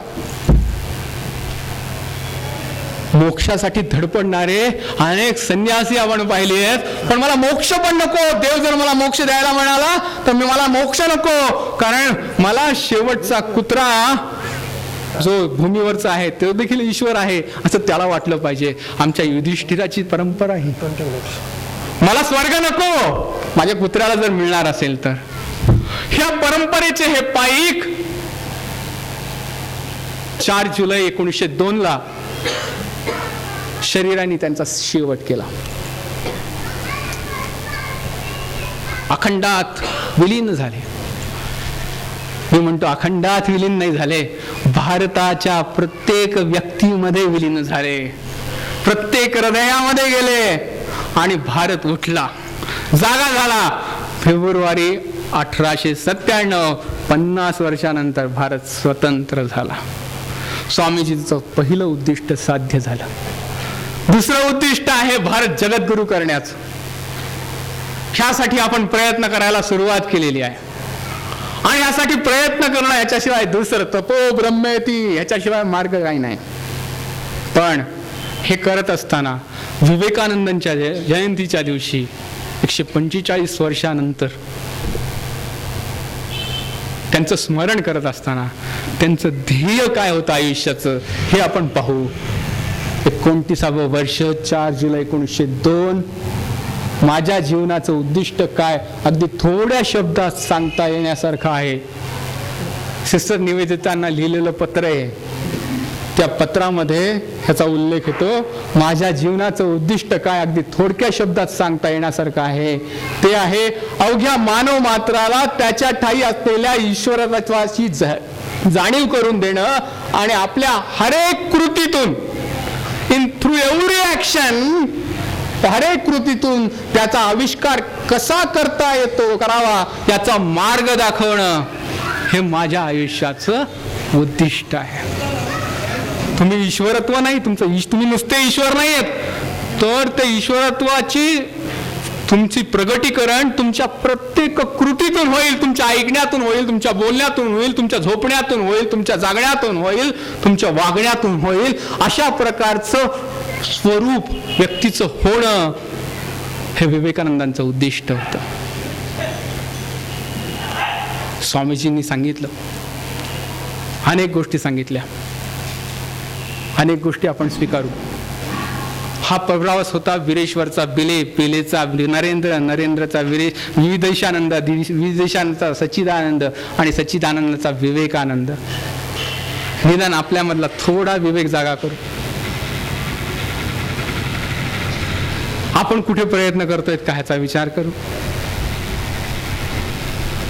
मोक्षासाठी धडपडणारे अनेक संन्यासी आपण पाहिले आहेत, पण मला मोक्ष पण नको. देव जर मला मोक्ष द्यायला म्हणाला तर मला मोक्ष नको, कारण मला शेवटचा कुत्रा जो भूमीवरचा आहे तो देखील ईश्वर आहे असं त्याला वाटलं पाहिजे. आमच्या युधिष्ठिराची परंपरा ही, मला स्वर्ग नको, माझ्या कुत्र्याला जर मिळणार असेल तर. ह्या परंपरेचे हे पाईक 4 जुलै 1902 शरीराने त्यांचा शेवट केला. अखंडात विलीन झाले. मी म्हणतो अखंडात विलीन नाही झाले, भारताच्या प्रत्येक व्यक्तीमध्ये विलीन झाले, प्रत्येक हृदयामध्ये गेले आणि भारत उठला, जागा झाला. फेब्रुवारी 1897, 50 वर्षानंतर भारत स्वतंत्र झाला. स्वामीजींचं पहिलं उद्दिष्ट साध्य झालं. दुसरं उद्दिष्ट आहे भारत जगद्गुरु करण्याचं. ह्यासाठी आपण प्रयत्न करायला सुरुवात केलेली आहे. आणि यासाठी प्रयत्न करणं, याच्याशिवाय दुसरं तपो ब्रह्मेती, याच्याशिवाय मार्ग काही नाही. पण हे करत असताना विवेकानंदांच्या जयंतीच्या दिवशी 145 वर्षानंतर त्यांचं स्मरण करत असताना त्यांचं ध्येय काय होतं आयुष्याचं हे आपण पाहू. 29वं वर्ष, 4 जुलै 1902. माझ्या जीवनाचं उद्दिष्ट काय, अगदी थोड्या शब्दात सांगता येण्यासारखं आहे. सिस्टर निवेदितांना लिहिलेलं पत्र आहे, त्या पत्रामध्ये ह्याचा उल्लेख येतो. माझ्या जीवनाचं उद्दिष्ट काय अगदी थोडक्या शब्दात सांगता येण्यासारखं आहे. ते आहे अवघ्या मानव मात्राला त्याच्या ठायी असलेल्या ईश्वरत्वाची जाणीव करून देणं आणि आपल्या हरेक कृतीतून, इन थ्रू एव्हरी ॲक्शन, हरेक कृतीतून त्याचा आविष्कार कसा करता येतो, करावा याचा मार्ग दाखवणं, हे माझ्या आयुष्याचं उद्दिष्ट आहे. तुम्ही ईश्वरत्व नाही, तुम्ही नुसते ईश्वर नाही आहेत, तर ते ईश्वरत्वाची तुमची प्रगटीकरण तुमच्या प्रत्येक कृतीतून होईल, तुमच्या ऐकण्यातून होईल, तुमच्या बोलण्यातून होईल, तुमच्या झोपण्यातून होईल, तुमच्या जागण्यातून होईल, तुमच्या वागण्यातून होईल. अशा प्रकारचं स्वरूप व्यक्तीचं होणं हे विवेकानंदांचं उद्दिष्ट होतं. स्वामीजींनी सांगितलं, अनेक गोष्टी सांगितल्या, अनेक गोष्टी आपण स्वीकारू. हा प्रवास होता वीरेश्वरचा बिले, बिलेचा नरेंद्र, नरेंद्रचा वीरेश, विदेशानंदचा सच्चिदानंद आणि सच्चिदानंदाचा विवेकानंद. निदान आपल्यामधला थोडा विवेक जागा करू. आपण कुठे प्रयत्न करतोय का ह्याचा विचार करू.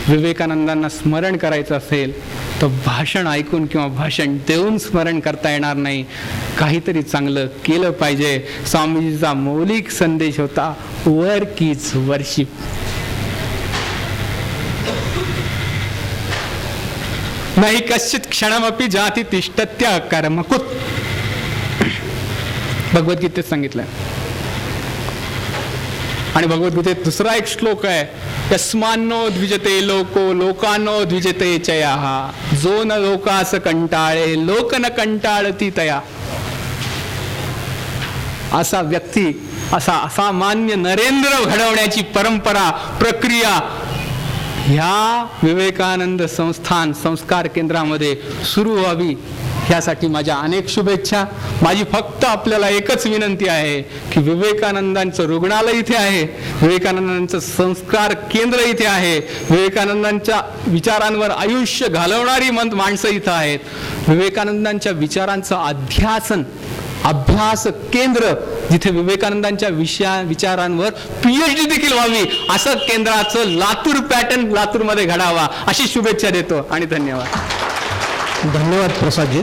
विवेकानंदांना स्मरण करायचं असेल तर भाषण ऐकून किंवा भाषण देऊन स्मरण करता येणार नाही, काहीतरी चांगलं केलं पाहिजे. स्वामीजीचा मौलिक संदेश होता, वर्क इज वर्शिप. नाही कश्चित क्षणमपि जाती तिष्ठत्य कर्मकुत. भगवद्गीतेत सांगितलंय. आणि भगवद्गीतेत दुसरा एक श्लोक आहे, यस्मान्नो द्विजते लोको लोकांनो द्विजते चयाः. जो न लोकास कंटाळे लोक न कंटाळती तया. असा व्यक्ती, असा असामान्य नरेंद्र घडवण्याची परंपरा, प्रक्रिया ह्या विवेकानंद संस्थान संस्कार केंद्रामध्ये सुरू व्हावी, ह्यासाठी माझ्या अनेक शुभेच्छा. माझी फक्त आपल्याला एकच विनंती आहे की विवेकानंदांचं रुग्णालय इथे आहे, विवेकानंदांचं संस्कार केंद्र इथे आहे, विवेकानंदांच्या विचारांवर आयुष्य घालवणारी माणसं इथं आहेत, विवेकानंदांच्या विचारांचं अभ्यास केंद्र जिथे विवेकानंदांच्या विचारांवर PhD देखील व्हावी, असं केंद्राचं लातूर पॅटर्न लातूरमध्ये घडावा, अशी शुभेच्छा देतो आणि धन्यवाद. धन्यवाद प्रसादजी.